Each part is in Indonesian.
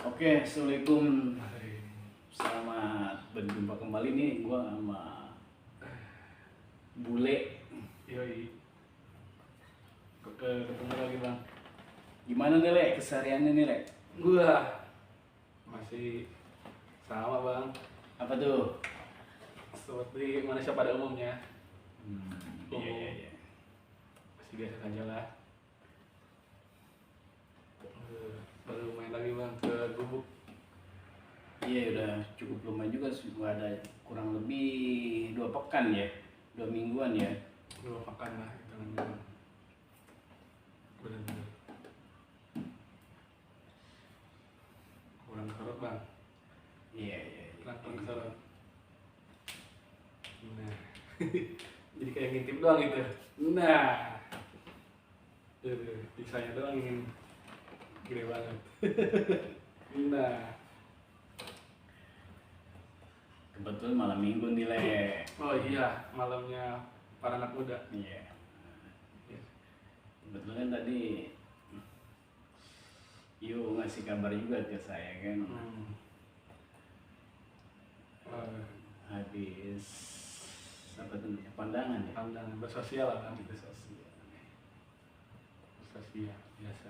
Oke, assalamualaikum. Selamat berjumpa kembali nih, gua sama Bule. Yoi, ketemu lagi bang. Gimana nih, Le? Kesehariannya nih, Le? Gua masih sama bang, Apa tuh? seperti manusia pada umumnya. Iya. Masih biasa saja lah. Baru main lagi bang ke Gubuk. Iya, udah cukup lumayan juga sih. Gua ada kurang lebih 2 pekan ya, 2 mingguan ya. 2 pekan lah itu namanya bang. Bener-bener kurang keserut bang, Iya. kurang keserut. Nah, jadi kayak ngintip doang gitu. Nah, bisanya doang ingin gede banget. Nah, Kebetulan malam minggu nih, Le. oh iya, malamnya para anak muda. Iya. Iya. Kebetulan tadi Yu ngasih kabar juga ke saya kan. Habis apa tuh namanya? Pandangan ya. Pandangan bersosial lah kan, Gitu sosial. sosial biasa.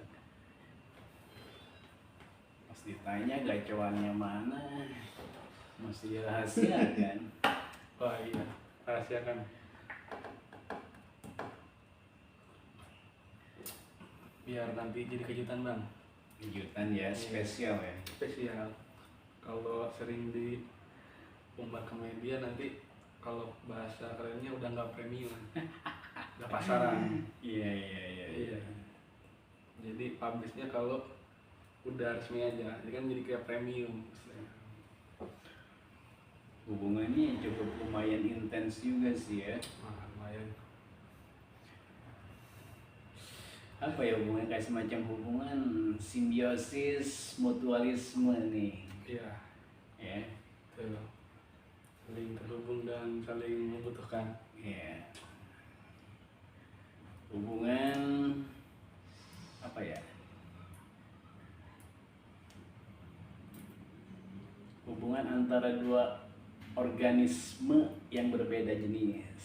Pas ditanya gacoannya mana, masih rahasia kan. Wah iya, rahasia kan. Biar nanti jadi kejutan bang. Kejutan ya, spesial ya. Spesial. Kalau sering diumbar ke media nanti kalau bahasa kerennya udah nggak premium, udah pasaran. Iya. Jadi publishnya kalau udah resmi aja, jadi kan jadi kayak premium. Hubungannya cukup lumayan intens juga sih ya. Nah, lumayan. Apa ya hubungan, kayak semacam hubungan simbiosis mutualisme nih. Iya, Ya. betul. Saling terhubung dan saling membutuhkan. Iya. Hubungan apa ya? Hubungan antara dua organisme yang berbeda jenis,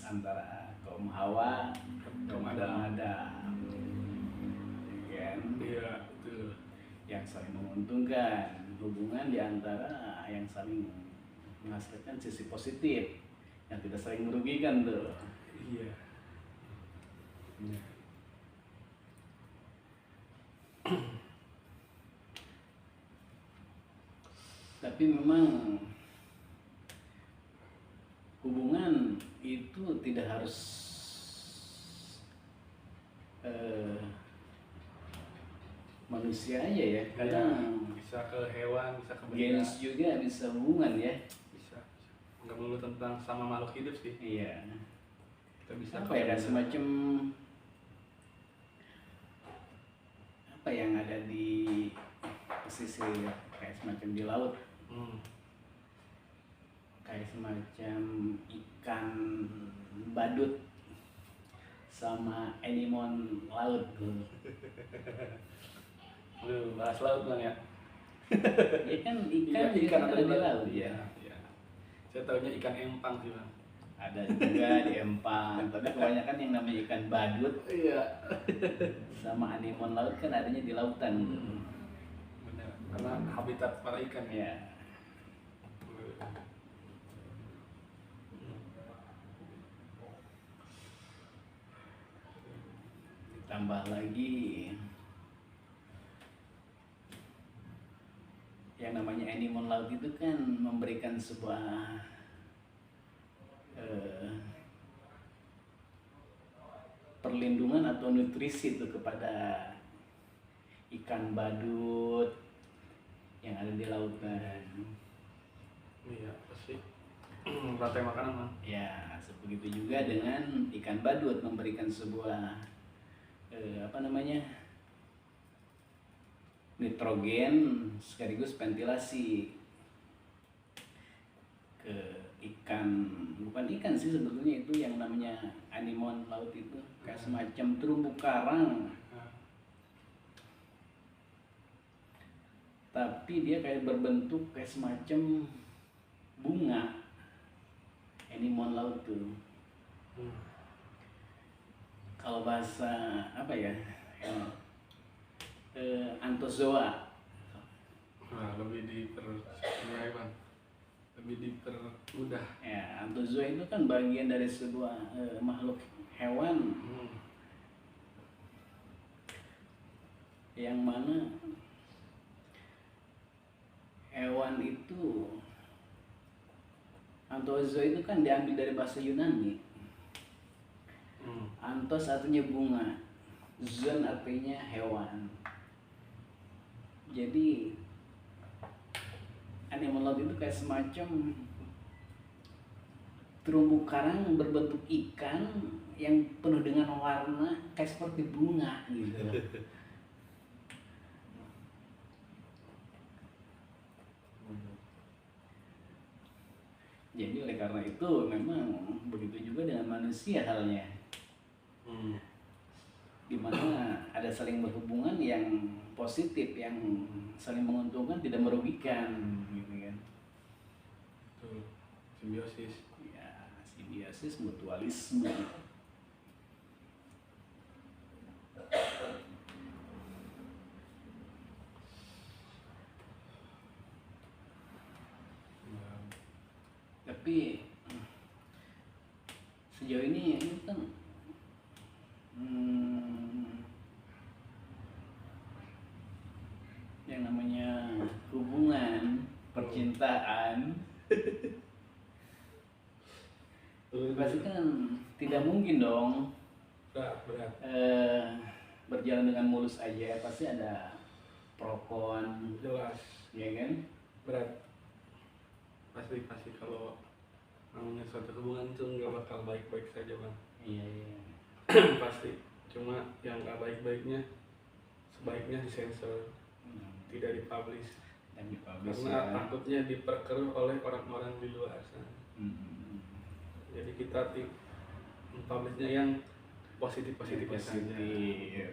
antara kaum Hawa dan kaum Adam. Kan? Iya, betul. Yang saling menguntungkan, hubungan di antara yang saling menghasilkan sisi positif, yang tidak saling merugikan tuh. Iya. Tapi memang hubungan itu tidak harus manusia aja ya, kadang Bisa ke hewan, bisa ke benda. genus juga bisa hubungan ya. Bisa. Nggak melulu tentang sama makhluk hidup sih. Iya. Kita bisa Apa ya, kayak semacam apa yang ada di pesisir, kayak semacam di laut, kayak semacam ikan badut sama anemon laut. Aduh, bahas laut bang ya. Ya kan Iya, ikan ada ada di laut ya. Iya. Saya tahunya ikan empang sih bang. Ada juga di empang, tapi kebanyakan yang namanya ikan badut Iya. sama anemon laut kan adanya di lautan. Benar. Karena habitat para ikan ya. Ya. Ditambah lagi yang namanya anemon laut itu kan memberikan sebuah perlindungan atau nutrisi itu kepada ikan badut yang ada di lautan. Iya, pasti. Rantai makanan bang. Ya, begitu juga dengan ikan badut memberikan sebuah nitrogen sekaligus ventilasi ke ikan, bukan ikan sih sebetulnya, itu yang namanya anemon laut itu kayak semacam terumbu karang tapi dia kayak berbentuk kayak semacam bunga anemon laut tuh. Kalau bahasa apa ya, antozoa. Nah, lebih dipermudah bang, lebih dipermudah. Ya, antozoa itu kan bagian dari sebuah makhluk hewan yang mana hewan itu, antozoa itu kan diambil dari bahasa Yunani. Antos artinya bunga, zoon artinya hewan. Jadi anemon laut itu kayak semacam terumbu karang berbentuk ikan yang penuh dengan warna kayak seperti bunga gitu. Jadi oleh karena itu memang begitu juga dengan manusia halnya, dimana ada saling berhubungan yang positif, yang saling menguntungkan, tidak merugikan, gitu kan? Betul. Simbiosis. Ya, simbiosis, mutualisme. Tapi sejauh ini kan yang namanya hubungan percintaan pasti kan tidak mungkin dong Berat. berjalan dengan mulus aja, pasti ada pro kon, Jelas. ya kan? Berat. Pasti kalau namanya suatu hubungan itu nggak bakal baik-baik saja bang. Iya. Pasti. Cuma yang nggak baik-baiknya sebaiknya disensor, tidak dipublish. Dan dipublish Karena ya. takutnya diperkeruh oleh orang-orang di luar sana. Jadi kita publishnya yang positif-positif saja. Ya.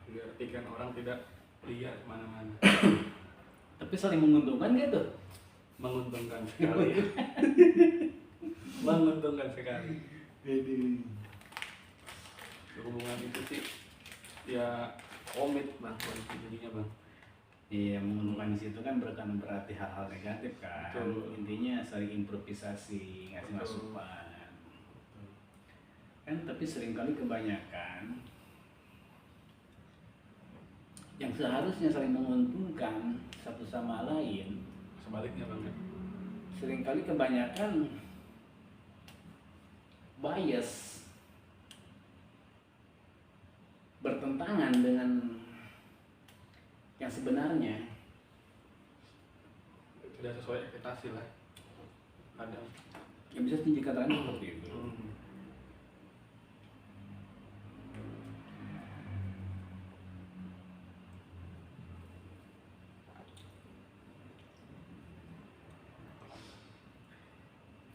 Biar pikiran orang tidak liar kemana-mana. Tapi saling menguntungkan gitu. Menguntungkan sekali. Menguntungkan sekali. Hubungan itu sih ya komit bang, intinya bang. Iya, menguntungkan di situ kan bukan berarti hal-hal negatif kan. Betul. Intinya saling improvisasi, ngasih masukan. Kan tapi seringkali kebanyakan yang seharusnya saling menguntungkan satu sama lain, Sebaliknya bang ya. seringkali kebanyakan bias, bertentangan dengan yang sebenarnya. Tidak sesuai ekspektasi lah. Kadang. Yang bisa dikatakan seperti itu.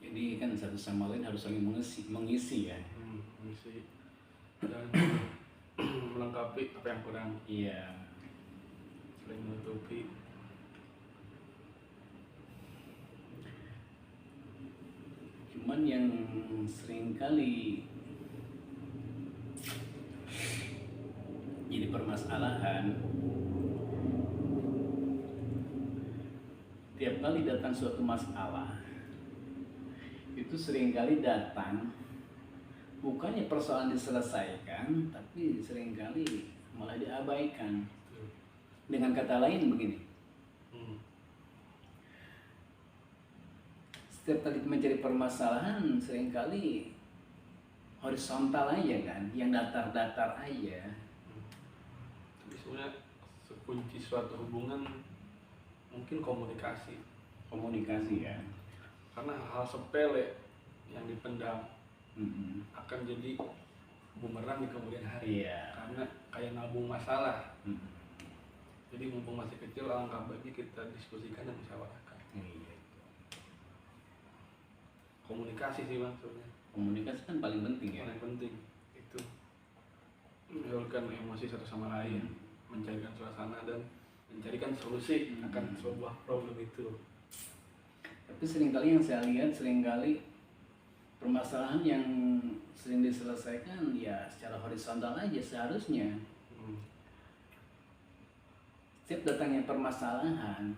Jadi kan satu sama lain harus saling mengisi ya. Mengisi dan melengkapi apa yang kurang, Iya. saling menutupi. Cuman yang seringkali jadi permasalahan, tiap kali datang suatu masalah itu seringkali datang bukannya persoalan diselesaikan, tapi seringkali malah diabaikan. Dengan kata lain begini, setiap kali mencari permasalahan seringkali horizontal aja kan, yang datar-datar aja. Tapi sebenarnya kunci suatu hubungan mungkin komunikasi. Komunikasi ya. Karena hal sepele yang dipendam akan jadi bumerang di kemudian hari. Iya. Karena kayak nabung masalah. Jadi mumpung masih kecil, alangkah baiknya kita diskusikan dan musyawarahkan. Iya. Komunikasi sih maksudnya. Komunikasi kan paling penting ya. Paling penting itu menyalurkan emosi satu sama lain. mencarikan suasana dan mencarikan solusi akan sebuah problem itu. Tapi seringkali yang saya lihat, seringkali permasalahan yang sering diselesaikan ya secara horizontal aja seharusnya. Setiap datangnya permasalahan,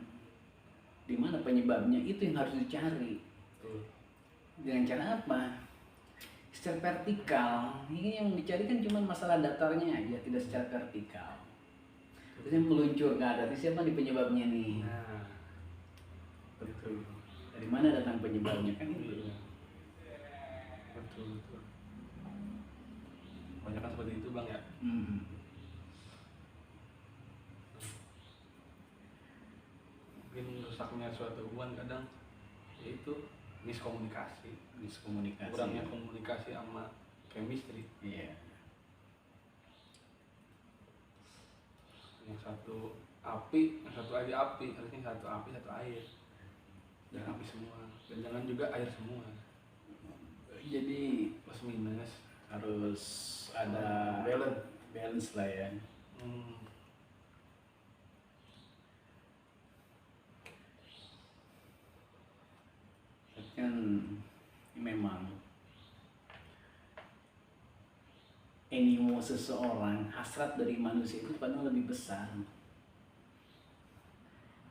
di mana penyebabnya itu yang harus dicari. Betul. Dengan cara apa? Secara vertikal. Ini yang dicari kan cuma masalah datarnya aja, tidak secara vertikal. Terus yang meluncur ke atas, siapa nih penyebabnya nih? Nah, betul. Dari mana datang penyebabnya kan itu? Iya. Betul. Banyak kan seperti itu Bang ya. Mungkin rusaknya suatu hubungan kadang yaitu miskomunikasi, kurangnya komunikasi sama chemistry. Iya. Yang satu api, yang satu aja api, harusnya satu api satu air, dan api semua, dan jangan juga air semua. Jadi Plus minus harus ada balance lah ya. Kan memang animo seseorang, hasrat dari manusia itu padahal lebih besar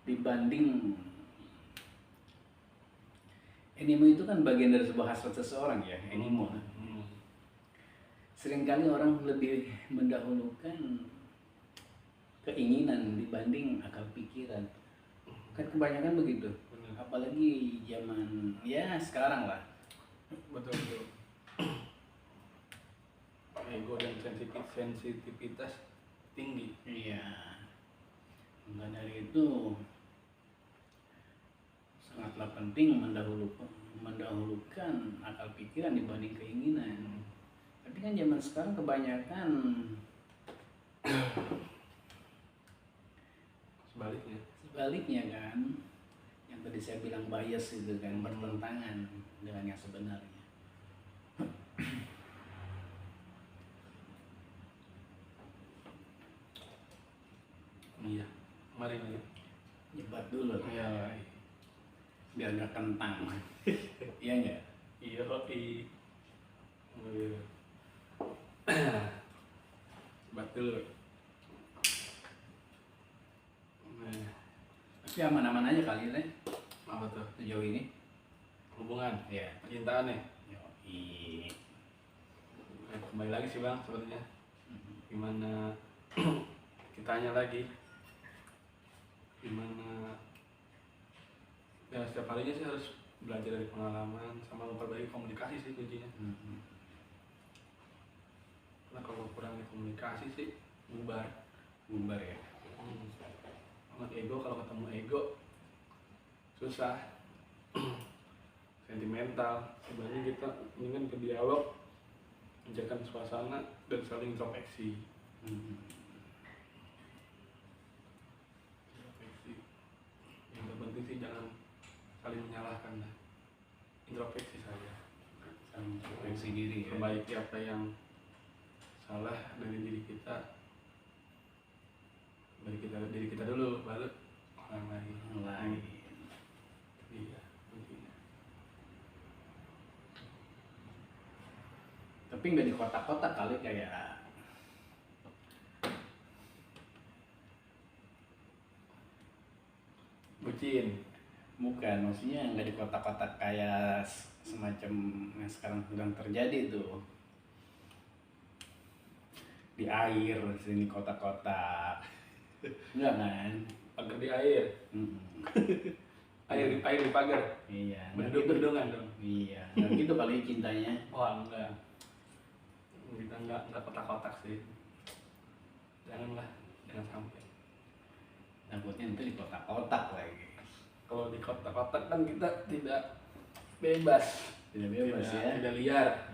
dibanding animo itu kan bagian dari sebuah hasrat seseorang ya, animo. Seringkali orang lebih mendahulukan keinginan dibanding akal pikiran. Kan kebanyakan begitu. Benar. Apalagi zaman ya sekarang lah. Betul. Ego dan sensitivitas tinggi. Iya. Maka dari itu sangatlah penting mendahulukan akal pikiran dibanding keinginan. Tapi kan zaman sekarang kebanyakan sebaliknya kan, yang tadi saya bilang bias itu kan, bertentangan dengan yang sebenarnya. Iya, mari Nyebat dulu ya. biar nggak kentang. Iya nggak? Iya. Betul. Tapi aman-aman aja kali Le. Apa tuh? Sejauh ini. Hubungan, Iya. percintaan nih. Yoi. Kembali lagi sih Bang sebenarnya. Gimana kitanya lagi? Gimana? Ya setiap harinya sih harus belajar dari pengalaman sama memperbaiki komunikasi sih kuncinya. Karena kalau kurangnya komunikasi sih bubar ya. Sama ego, kalau ketemu ego susah. Sentimental. Sebenarnya kita ingin ke dialog, menjaga suasana dan saling introspeksi. Yang terpenting sih jangan saling menyalahkan lah. Introspeksi saja. Introspeksi diri ya. Perbaiki apa yang salah dari diri kita. Dari diri kita dulu, baru orang lain. Iya, intinya. Tapi nggak di kotak-kotak kali kayak Bucin. bukan, maksudnya nggak di kotak-kotak kayak semacam yang sekarang sedang terjadi tuh di air sini kotak-kotak. Enggak kan? Pagar di air. Air di pagar. Iya. Bendung-bendungan dong. Iya. Nggak gitu kali cintanya. Wah enggak. Kita enggak kotak-kotak sih. Jangan sampai. Takutnya nanti di kotak-kotak lagi. Kalau di kotak-kotak kan kita tidak bebas. Tidak bebas ya. Tidak liar.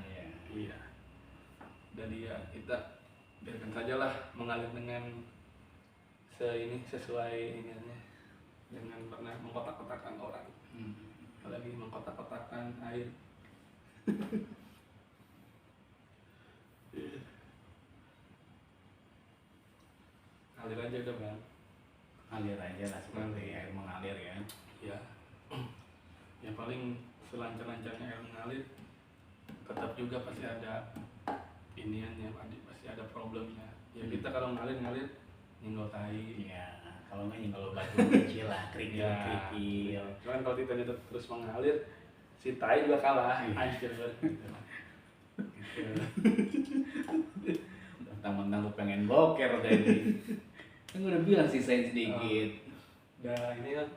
Iya. Dan liar. Kita biarkan sajalah mengalir dengan sesuai ininya, dengan pernah mengkotak-kotakan orang. Apalagi mengkotak-kotakan air. ngalir aja udah bang. Ngalir aja lah seperti air mengalir ya. Ya ya paling selancar-lancarnya air mengalir tetap juga pasti ada iniannya, pasti ada problemnya ya. Kita kalau ngalir nyenggol tai Iya, kalau nggak kalau batu kecil lah, kerikil. Cuman kalau kita terus mengalir, si tai juga kalah, anjir banget. Mentang-mentang lu pengen boker tadi. Kan gue udah bilang sisain sedikit. Udah ini kan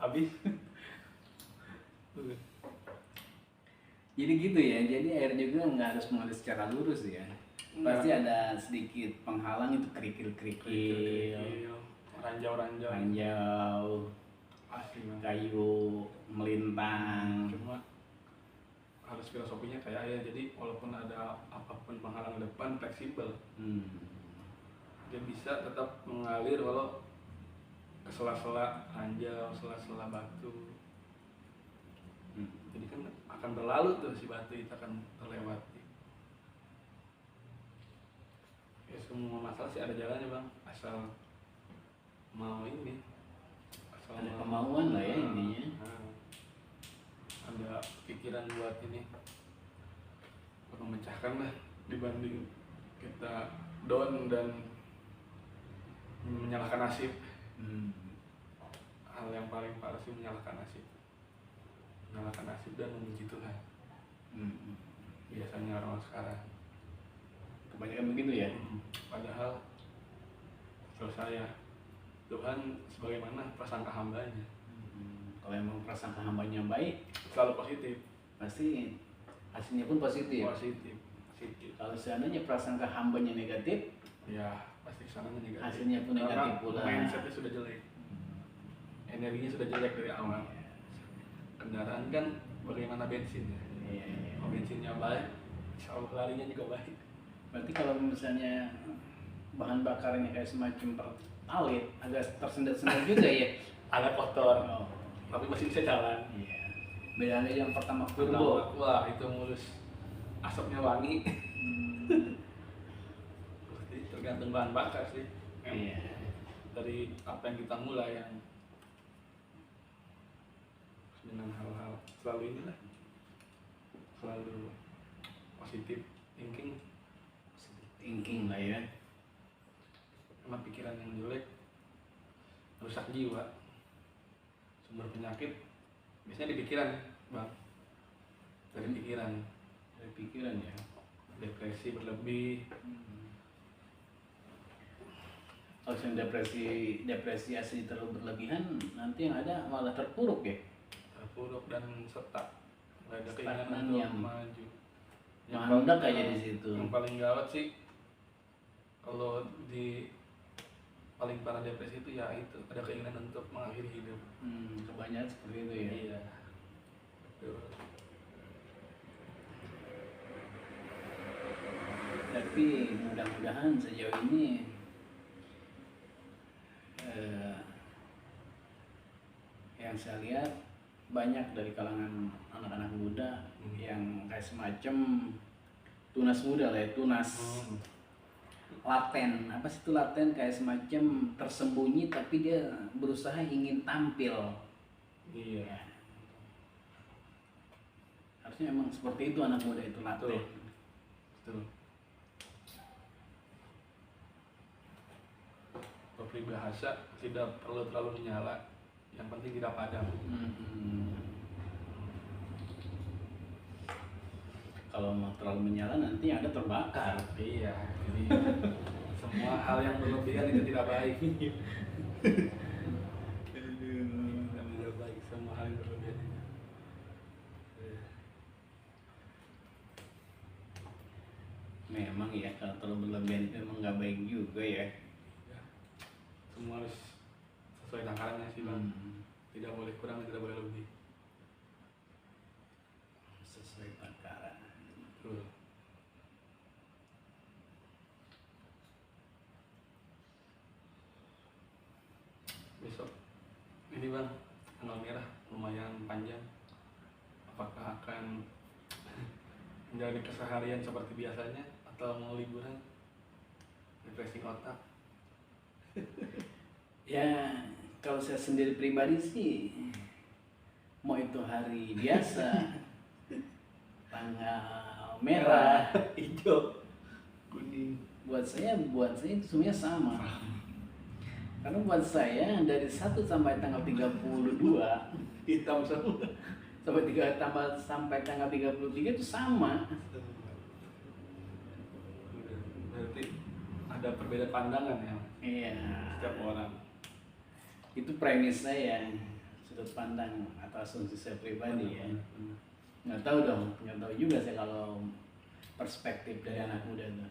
habis. Jadi gitu ya, jadi air juga nggak harus mengalir secara lurus ya. Pasti ada sedikit penghalang, itu kerikil-kerikil, ranjau, Asli kayu melintang. Cuma harus filosofinya kayak ya, jadi walaupun ada apapun penghalang depan, fleksibel. Dia bisa tetap mengalir walau ke sela-sela ranjau, sela-sela batu. Jadi kan akan berlalu tuh si batu itu akan terlewati. Ya semua masalah sih ada jalannya bang, asal mau ini, asal Ada kemauan lah ya intinya. Ada pikiran buat ini, buat memecahkan lah, dibanding kita down dan menyalahkan nasib. Hal yang paling parah sih menyalahkan nasib dan membenci Tuhan. Biasanya orang sekarang Kebanyakan begitu ya. Padahal kalau saya, Tuhan sebagaimana prasangka hambanya. Kalau emang prasangka hambanya baik, Selalu positif. pasti hasilnya pun positif. Positif. Kalau seandainya prasangka hambanya negatif, Ya pasti kesananya negatif. hasilnya pun negatif pula. Mindsetnya sudah jelek, energinya sudah jelek dari awal. Kendaraan kan bagaimana bensin ya. Kalau bensinnya baik, insya Allah larinya juga baik. Berarti kalau misalnya bahan bakarnya kayak semacam pertalite, agak tersendat-sendat juga ya. Agak kotor, Oh, tapi masih bisa jalan. iya. Bedanya yang pertama turbo. Wah itu mulus, asapnya wangi. Jadi tergantung bahan bakar sih. Iya. Dari apa yang kita mulai, yang dengan hal-hal selalu inilah, selalu positif Thinking lah ya. karena pikiran yang jelek merusak jiwa. Sumber penyakit biasanya di pikiran bang, dari pikiran. Dari pikiran ya. Depresi berlebih, Kalau yang depresi asli terlalu berlebihan, nanti yang ada malah terpuruk ya. terpuruk dan setak, nggak ada Stagnan keinginan untuk yang maju. mandek aja di situ. Yang paling gawat sih kalau di paling parah depresi itu ya itu ada keinginan untuk mengakhiri hidup. Kebanyakan seperti itu ya. Iya, betul. Tapi mudah-mudahan sejauh ini yang saya lihat banyak dari kalangan anak-anak muda yang kayak semacam tunas muda lah ya, tunas laten. Apa sih itu laten? Kayak semacam tersembunyi tapi dia berusaha ingin tampil. Iya. Harusnya emang seperti itu anak muda itu, laten. Betul. Peribahasa tidak perlu terlalu menyala, yang penting tidak padam. Kalau mau terlalu menyala nanti yang ada terbakar. Iya, jadi semua hal yang berlebihan itu tidak baik. Tidak baik, semua hal yang berlebihan itu. Memang ya, kalau terlalu berlebihan itu memang nggak baik juga ya. Ya, semua harus sesuai takarannya sih bang. Tidak boleh kurang, tidak boleh lebih. Sesuai takaran. Betul. Besok ini bang, tanggal merah lumayan panjang. Apakah akan menjalani keseharian seperti biasanya atau mau liburan, refreshing otak? Ya kalau saya sendiri pribadi sih, mau itu hari biasa, tanggal merah, hijau, kuning. buat saya itu semuanya sama. Karena buat saya dari 1 sampai tanggal 32 Hitam semua. sampai tanggal 33 itu sama. Berarti ada perbedaan pandangan ya Iya. setiap orang. Itu premis saya, sudut pandang atau asumsi saya pribadi ya. Nggak tahu juga saya kalau perspektif dari anak muda itu.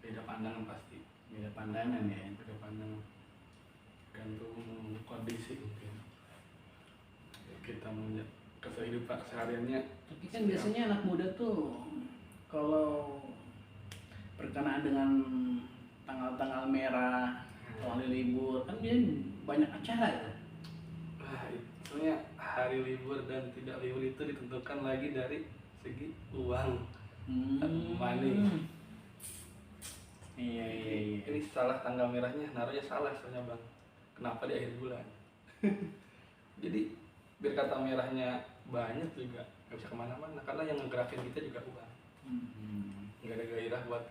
Beda pandangan pasti. Beda pandangan ya. Beda pandangan. Gantung kondisi mungkin. Kita punya kehidupan sehariannya. Tapi kan biasanya anak muda tuh kalau berkenaan dengan tanggal-tanggal merah, hari libur, kan dia banyak acara ya. Sebenarnya hari libur dan tidak libur itu ditentukan lagi dari segi uang, money. Iya. Ini salah tanggal merahnya, naruhnya salah soalnya bang. Kenapa di akhir bulan? Jadi biar kata merahnya banyak juga nggak bisa kemana-mana karena yang ngegerakin kita juga uang. Nggak ada gairah buat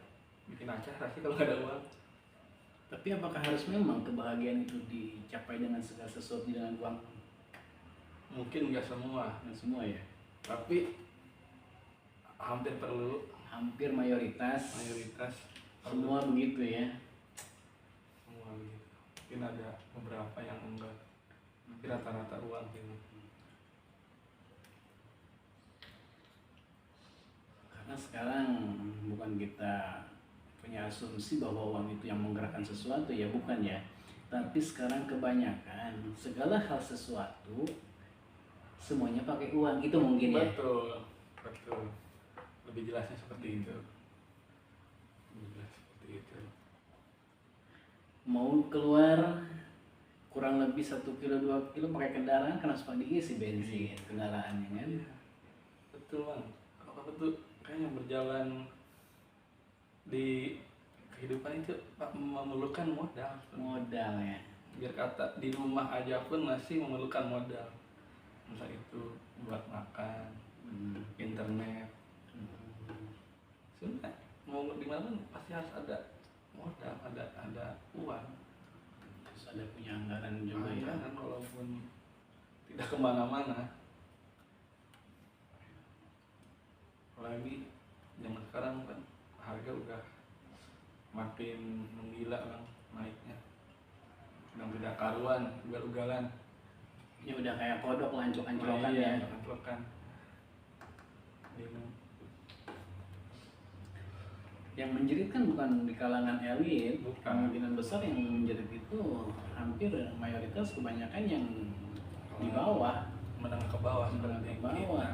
bikin acara sih kalau nggak ada uang. Tapi apakah harus memang kebahagiaan itu dicapai dengan segala sesuatu dengan uang? Mungkin nggak semua. Nggak semua ya. Tapi hampir perlu. Hampir mayoritas. Semua begitu ya. Semua begitu. Mungkin ada beberapa yang enggak. Tapi rata-rata uang gitu. Karena sekarang bukan kita punya asumsi bahwa uang itu yang menggerakkan sesuatu ya, bukan ya. Tapi sekarang kebanyakan segala hal sesuatu semuanya pakai uang, itu mungkin ya. Betul. Lebih jelasnya seperti itu. Mau keluar kurang lebih 1 kilo 2 kilo pakai kendaraan kan harus diisi bensin kendaraannya kan. Betul bang. Kalau aku tuh kayaknya berjalan di kehidupan itu memerlukan modal ya. Biar kata di rumah aja pun masih memerlukan modal. Misal itu buat makan, internet. Sebenarnya mau di mana pasti harus ada modal, ada uang. Terus ada punya anggaran juga ya. Kan walaupun tidak kemana-mana. Apalagi zaman sekarang kan harga udah makin menggila bang naiknya. Udah tidak karuan, ugal-ugalan. Ya udah kayak kodok lancok-anclokan ya. Lancok-anclokan. Yang menjerit kan bukan di kalangan elit, Bukan. kemungkinan besar yang menjerit itu hampir mayoritas kebanyakan yang di bawah, menengah ke bawah seperti bawah.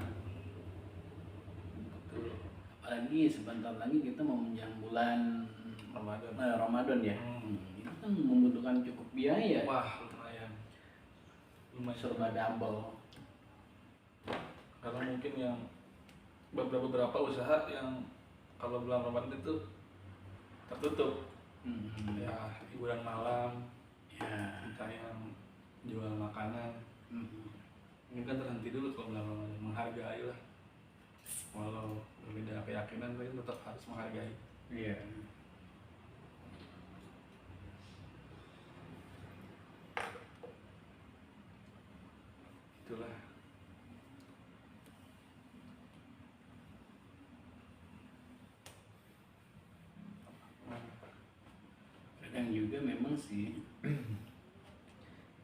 Betul. Apalagi sebentar lagi kita mau menjelang bulan Ramadan ya. Itu kan membutuhkan cukup biaya. Wah lumayan Serba double. Karena mungkin yang beberapa usaha yang kalau bulan Ramadan itu tertutup. Ya hiburan malam ya. Kita yang jual makanan ini kan terhenti dulu kalau bulan Ramadan. Menghargai lah, walau berbeda keyakinan tapi tetap harus menghargai. Iya. Itulah. Kadang juga memang sih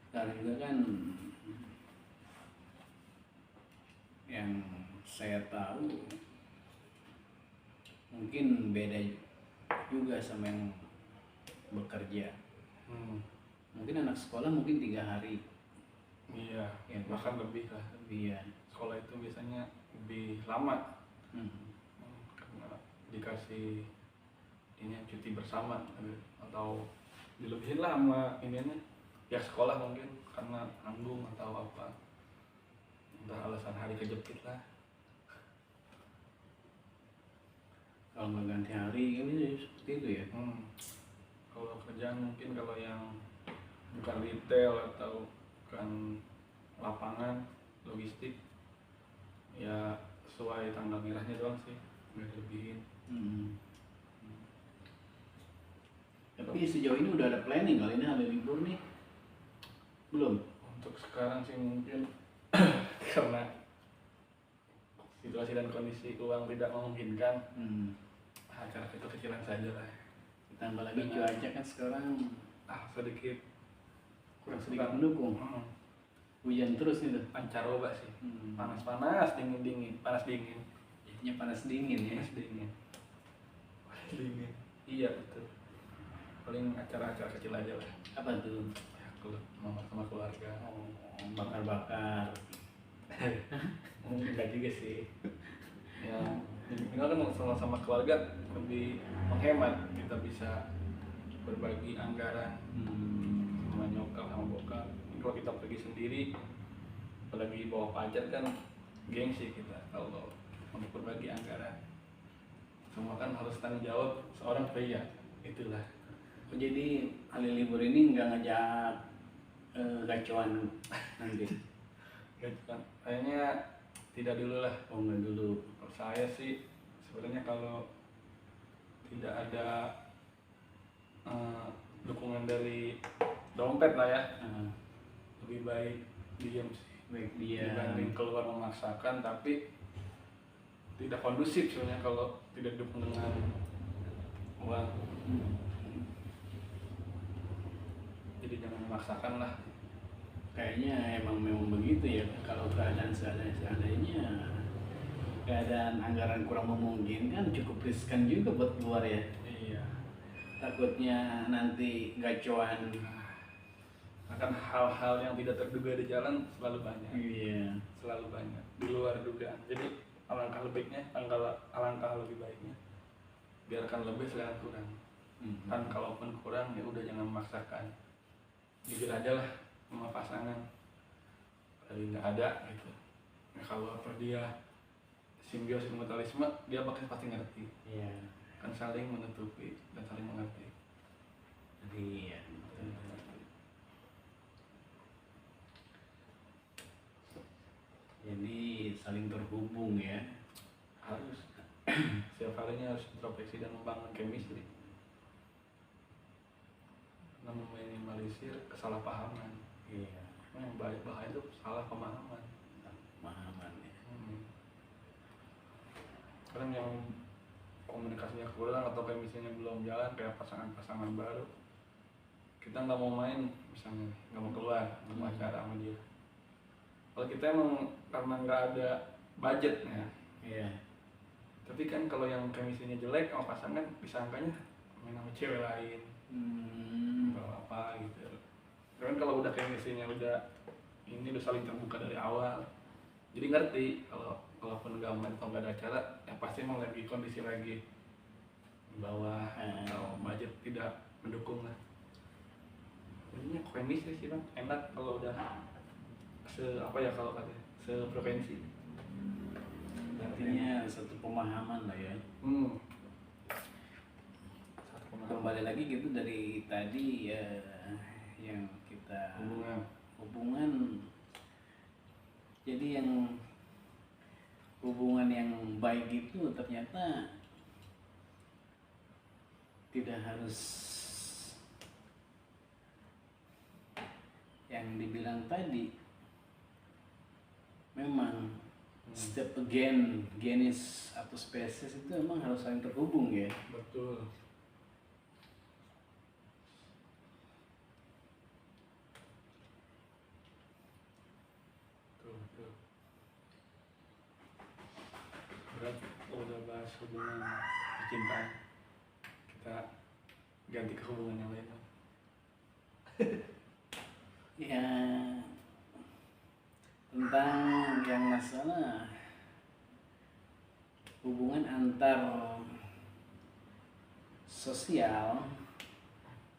sekarang juga kan yang saya tahu mungkin beda juga sama yang bekerja. Mungkin anak sekolah mungkin 3 hari. Iya, Ya, bahkan lebih lah. Lebih ya. Sekolah itu biasanya lebih lama. Karena dikasih ini cuti bersama atau dilebihin lama ininya ya sekolah mungkin karena nanggung atau apa, entah alasan hari kejepit lah. Kalau nggak ganti hari kan ini seperti itu ya. Kalau kerjaan mungkin kalau yang bukan retail atau bukan lapangan logistik, ya sesuai tanggal merahnya doang sih, nggak dilebihin. Tapi sejauh ini udah ada planning kali ini hari libur nih? Belum? Untuk sekarang sih mungkin karena situasi dan kondisi uang tidak memungkinkan, acara kecil-kecilan saja lah. Ditambah lagi cuaca kan sekarang Sedikit sedikit mendukung. Hujan terus nih tuh. Pancaroba sih. Panas-panas, dingin-dingin, panas dingin. Jadinya panas dingin ya. Panas dingin. Dingin. Iya betul. Paling acara-acara kecil aja lah. Apa tuh? Ya, sama keluarga. Oh, bakar-bakar. Enggak juga sih. Ya, minimal kan sama keluarga lebih menghemat, kita bisa berbagi anggaran sama nyokap sama bokap. Kalau kita pergi sendiri, apalagi bawa pacar kan gengsi kita kalau untuk berbagi anggaran. Semua kan harus tanggung jawab seorang pria, itulah. Oh, jadi hari libur ini nggak ngajak gacuan nanti? Gacuan, kayaknya tidak dulu lah. Oh, nggak dulu. Kalau saya sih sebenarnya kalau tidak ada dukungan dari dompet lah ya, lebih baik diam sih. Baik dia. Dibanding keluar memaksakan tapi tidak kondusif sebenarnya kalau tidak didukung dengan uang. Jadi jangan memaksakan lah. Kayaknya memang begitu ya. Kalau keadaan seandainya keadaan anggaran kurang memungkinkan, cukup riskan juga buat keluar ya. Iya. Takutnya nanti gacuan. Akan hal-hal yang tidak terduga di jalan selalu banyak. Iya. Selalu banyak di luar dugaan. Jadi alangkah lebih baiknya biarkan lebih silakan kurang. Kan kalaupun kurang ya udah jangan memaksakan. Jujur aja lah sama pasangan. Kalau nggak ada gitu. Nah, kalau dia simbiosis mutualisme, dia pasti ngerti. Iya. Kan saling menutupi dan saling mengerti. Iya. Jadi saling terhubung ya. Harus. Setiap kalinya harus introspeksi dan membangun chemistry. Karena meminimalisir kesalahpahaman. Iya. Yang bahaya itu salah pemahaman. Pemahaman ya. Kadang yang komunikasinya kurang atau chemistry-nya belum jalan, kayak pasangan-pasangan baru, kita nggak mau main misalnya, nggak mau keluar, nggak mau acara sama dia. Kalau kita emang karena nggak ada budgetnya, Iya. tapi kan kalau yang chemistry-nya jelek sama pasangan, disangkanya main sama cewek lain, atau apa gitu. Kan kalau udah chemistry-nya udah saling terbuka dari awal, jadi ngerti kalau kalaupun nggak main atau nggak ada acara, ya pasti emang lagi kondisi lagi di bawah atau budget tidak mendukung lah. Jadinya chemistry sih bang, enak kalau udah kalau katanya sefrekuensi. Artinya satu pemahaman lah ya. Kembali lagi gitu dari tadi ya, yang kita hubungan. Jadi yang hubungan yang baik itu ternyata tidak harus yang dibilang tadi. Memang setiap genis atau spesies itu memang harus saling terhubung ya. Betul. Berat udah bahas hubungan percintaan, kita ganti ke hubungan yang lain. Ya, tentang yang masalah hubungan antar sosial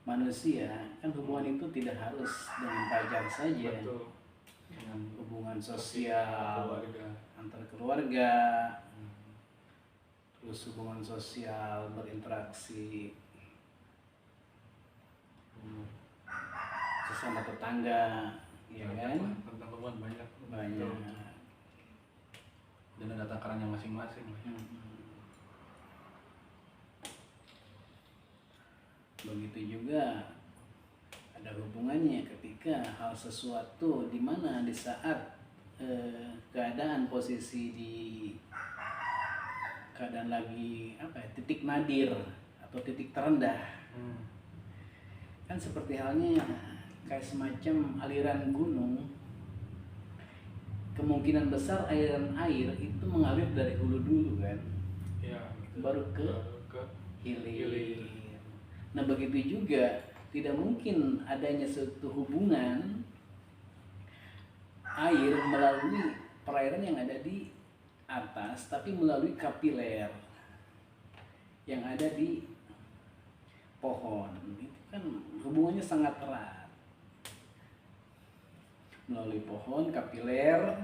manusia, kan hubungan itu tidak harus dengan pacar saja. Betul. Dengan hubungan sosial keluarga, antar keluarga, terus hubungan sosial berinteraksi sesama tetangga, ya kan? Tentang hubungan banyak. Banyak. Dan ada takarannya masing-masing. Begitu juga ada hubungannya ketika hal sesuatu di mana di saat keadaan posisi di keadaan lagi titik nadir atau titik terendah, kan seperti halnya kayak semacam aliran gunung, kemungkinan besar aliran air itu mengalir dari hulu dulu kan, Ya, baru ke hilir. Nah begitu juga tidak mungkin adanya suatu hubungan air melalui perairan yang ada di atas, tapi melalui kapiler yang ada di pohon. Itu kan hubungannya sangat erat. Melalui pohon, kapiler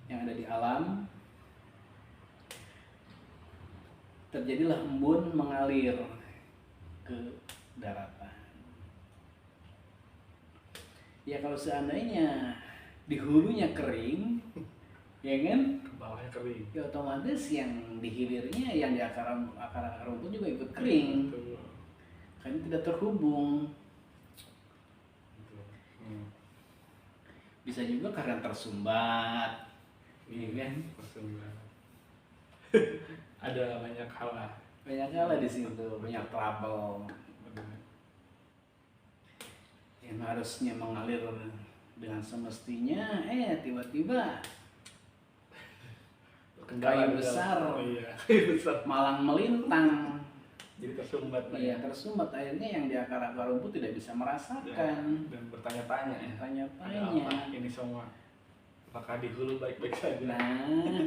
yang ada di alam, terjadilah embun mengalir ke daratan. Ya kalau seandainya di hulunya kering, ya kan, ke bawahnya kering. ya otomatis yang di hilirnya, yang di akar rumput juga ikut kering, kan tidak terhubung. Bisa juga karena tersumbat, ya kan? Tersumbat. Ada banyak hal lah. Banyak hal di situ, banyak trouble. Yang harusnya mengalir dengan semestinya, tiba-tiba kayu besar, malang melintang, jadi tersumbat. Iya, tersumbat. Akhirnya yang di akar-akar rumput tidak bisa merasakan dan bertanya-tanya ya. Tanya-tanya. Ini semua apakah di hulu baik-baik saja? Nah,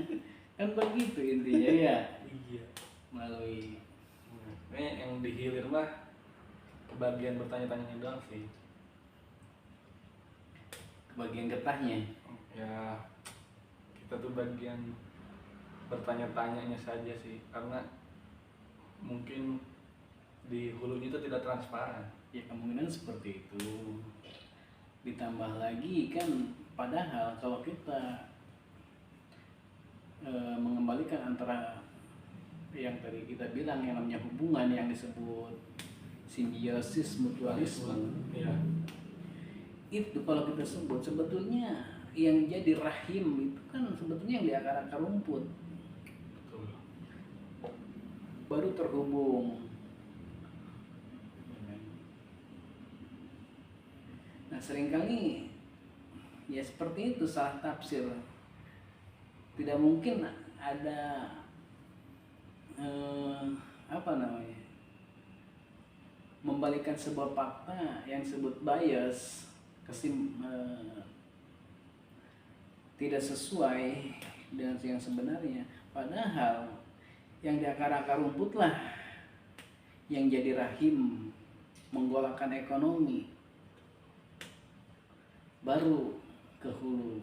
kan begitu intinya ya. Iya. Melalui ini yang di hilir mah kebagian bertanya-tanya doang sih. Kebagian getahnya. Ya, kita tuh bagian bertanya-tanyanya saja sih, karena mungkin di hulunya itu tidak transparan. Ya kemungkinan seperti itu. Ditambah lagi kan, padahal kalau kita mengembalikan antara yang tadi kita bilang yang namanya hubungan yang disebut simbiosis mutualisme, ya. Itu kalau kita sebut sebetulnya yang jadi rahim itu kan sebetulnya yang di akar-akar rumput. Betul. Baru terhubung. Nah seringkali ya seperti itu salah tafsir. Tidak mungkin ada membalikan sebuah fakta yang disebut bias, tidak sesuai dengan yang sebenarnya. Padahal yang di akar-akar rumput lah yang jadi rahim menggolakkan ekonomi, baru ke hulu.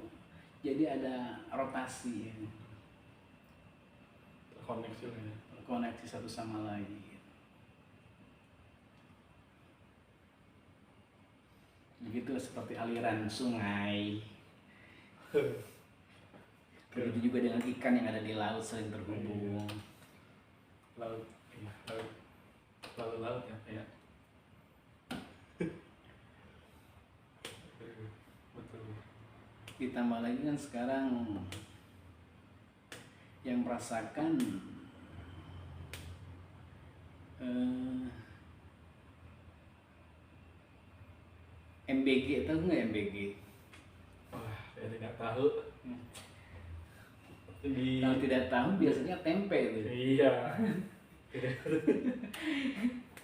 Jadi ada rotasi, Terkoneksi lah ya. koneksi satu sama lain. Begitu seperti aliran sungai. Begitu juga dengan ikan yang ada di laut saling terhubung. Laut, iya, laut ya kayak. Betul. Ditambah lagi kan sekarang yang merasakan MBG, tahu nggak MBG? Wah, saya tidak tahu. Kalau tidak tahu biasanya tempe itu. Iya.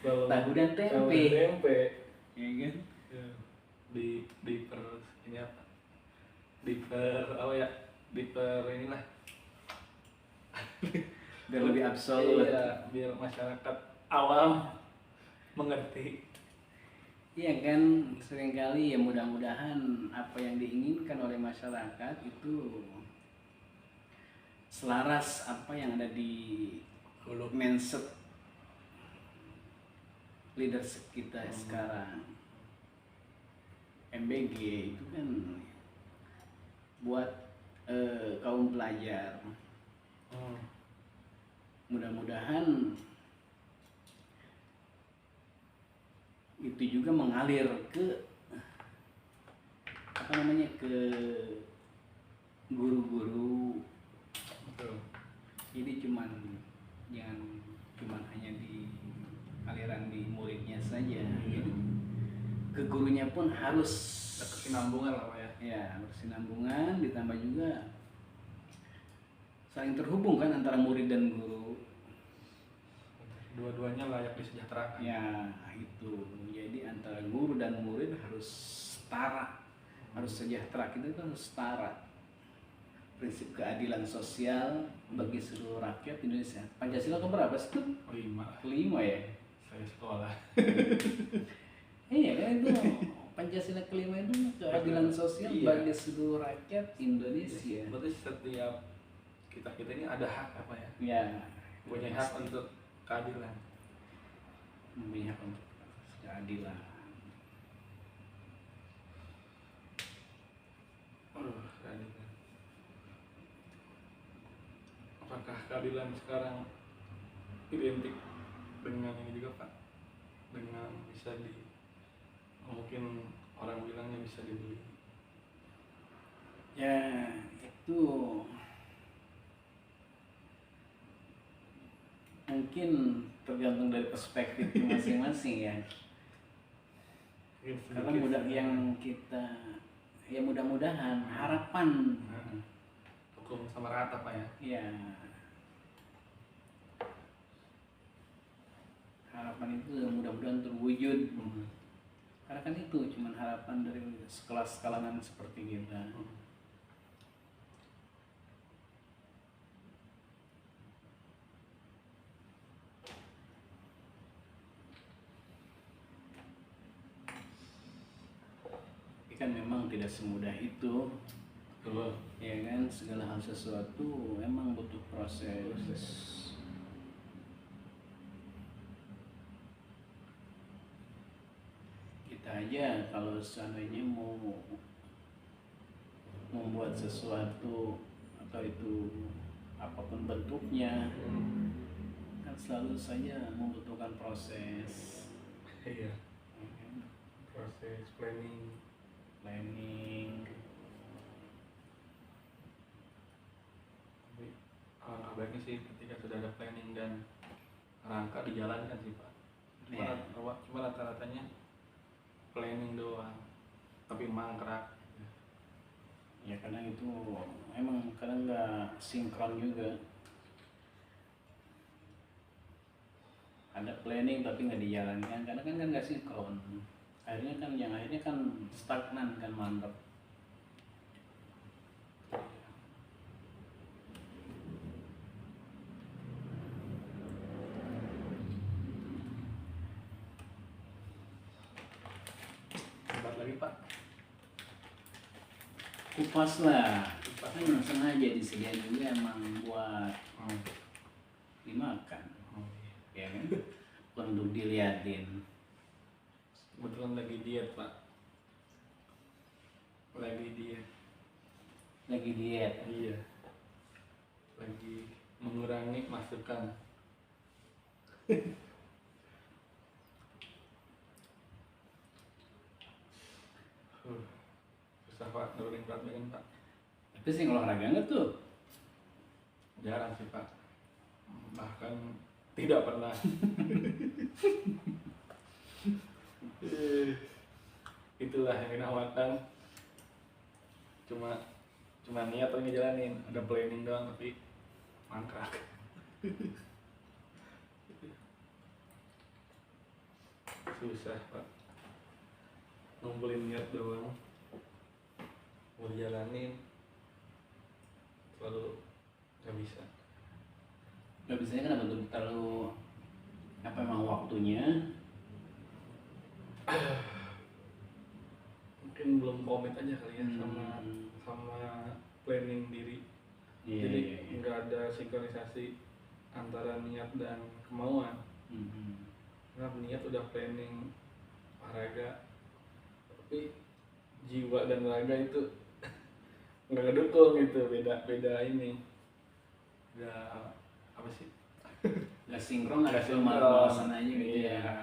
Tahu dan tempe. Tempe. Ya kan? Di per ini apa? Di per apa ya? Di per inilah. Biar lebih absolut. Iya, biar masyarakat awam mengerti. Iya kan, seringkali ya mudah-mudahan apa yang diinginkan oleh masyarakat itu selaras apa yang ada di mindset leadership kita sekarang. MBG itu kan buat kaum pelajar. Mudah-mudahan itu juga mengalir ke ke guru-guru. Betul. Jadi jangan cuman hanya di aliran di muridnya saja. Jadi ke gurunya pun harus kesinambungan lah Pak ya. Ya, berkesinambungan, ditambah juga saling terhubung kan antara murid dan guru. Dua-duanya layak disejahterakan. Ya, itu. Jadi antara guru dan murid harus setara, harus sejahtera. Kita kan harus setara. Prinsip keadilan sosial bagi seluruh rakyat Indonesia. Pancasila keberapa sih? Kelima ya? Saya sekolah. Iya kan itu Pancasila kelima itu keadilan sosial bagi seluruh rakyat Indonesia. Berarti setiap kita ini ada hak apa ya? Ya. Punya hak untuk keadilan. Punya hak untuk keadilan. Keadilan. Apakah keadilan sekarang identik dengan ini juga Pak? Dengan bisa mungkin orang bilangnya bisa dibeli. Ya, itu mungkin tergantung dari perspektif masing-masing ya. Karena mudah-mudahan harapan hukum sama rata Pak ya. Ya. Harapan itu mudah-mudahan terwujud. Karena kan itu cuma harapan dari sekelas kalangan seperti kita. Tapi kan memang tidak semudah itu. Betul. Ya kan, segala hal sesuatu memang butuh proses. Kita aja kalau seandainya mau membuat sesuatu atau itu apapun bentuknya kan selalu saja membutuhkan proses. Iya. Proses planning. Tapi alangkah baiknya sih ketika sudah ada planning dan rangka dijalankan sih Pak. Cuma rata-ratanya planning doang, tapi mangkrak. Ya kadang itu emang kadang nggak sinkron juga. Ada planning tapi nggak dijalankan, karena kan nggak sinkron. Akhirnya kan stagnan kan, mandek. Lagi Pak, Kupas lah, kan sengaja disediain juga emang buat dimakan, ya kan, untuk diliatin. Kebetulan lagi diet Pak, lagi diet. Iya, lagi mengurangi masukan. Susah Pak, nurunin berat badan Pak. Tapi sih olahraga nggak tuh? Jarang sih Pak, bahkan tidak pernah. Itulah yang dinamakan cuma niat atau ngejalanin, ada planning doang tapi mangkrak. Susah Pak, ngumpulin niat doang, mau dijalanin selalu nggak bisa. Nggak bisanya kenapa tuh? Terlalu apa emang waktunya? Mungkin belum komit aja kali ya sama planning diri. Jadi nggak ada sinkronisasi antara niat dan kemauan. Karena niat udah planning olahraga, tapi jiwa dan raga itu nggak ngedukung gitu, beda ini, beda apa sih, nggak sinkron, nggak nggak sinkron. malas-malasan aja gitu Iya. ya.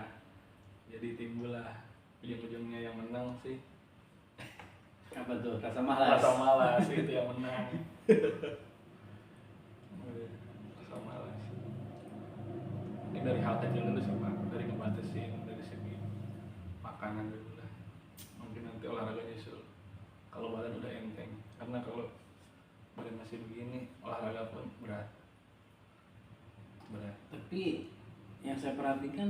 Jadi timbullah ujung-ujungnya yang menang sih Apa tuh, rasa malas? rasa malas itu yang menang. Rasa malas ini dari hal kecil dulu sih Pak, dari ngebatasin dari segi makanan dulu lah, mungkin nanti olahraga nyusul kalau badan udah enteng, karena kalau badan masih begini olahraga pun berat. Tapi yang saya perhatikan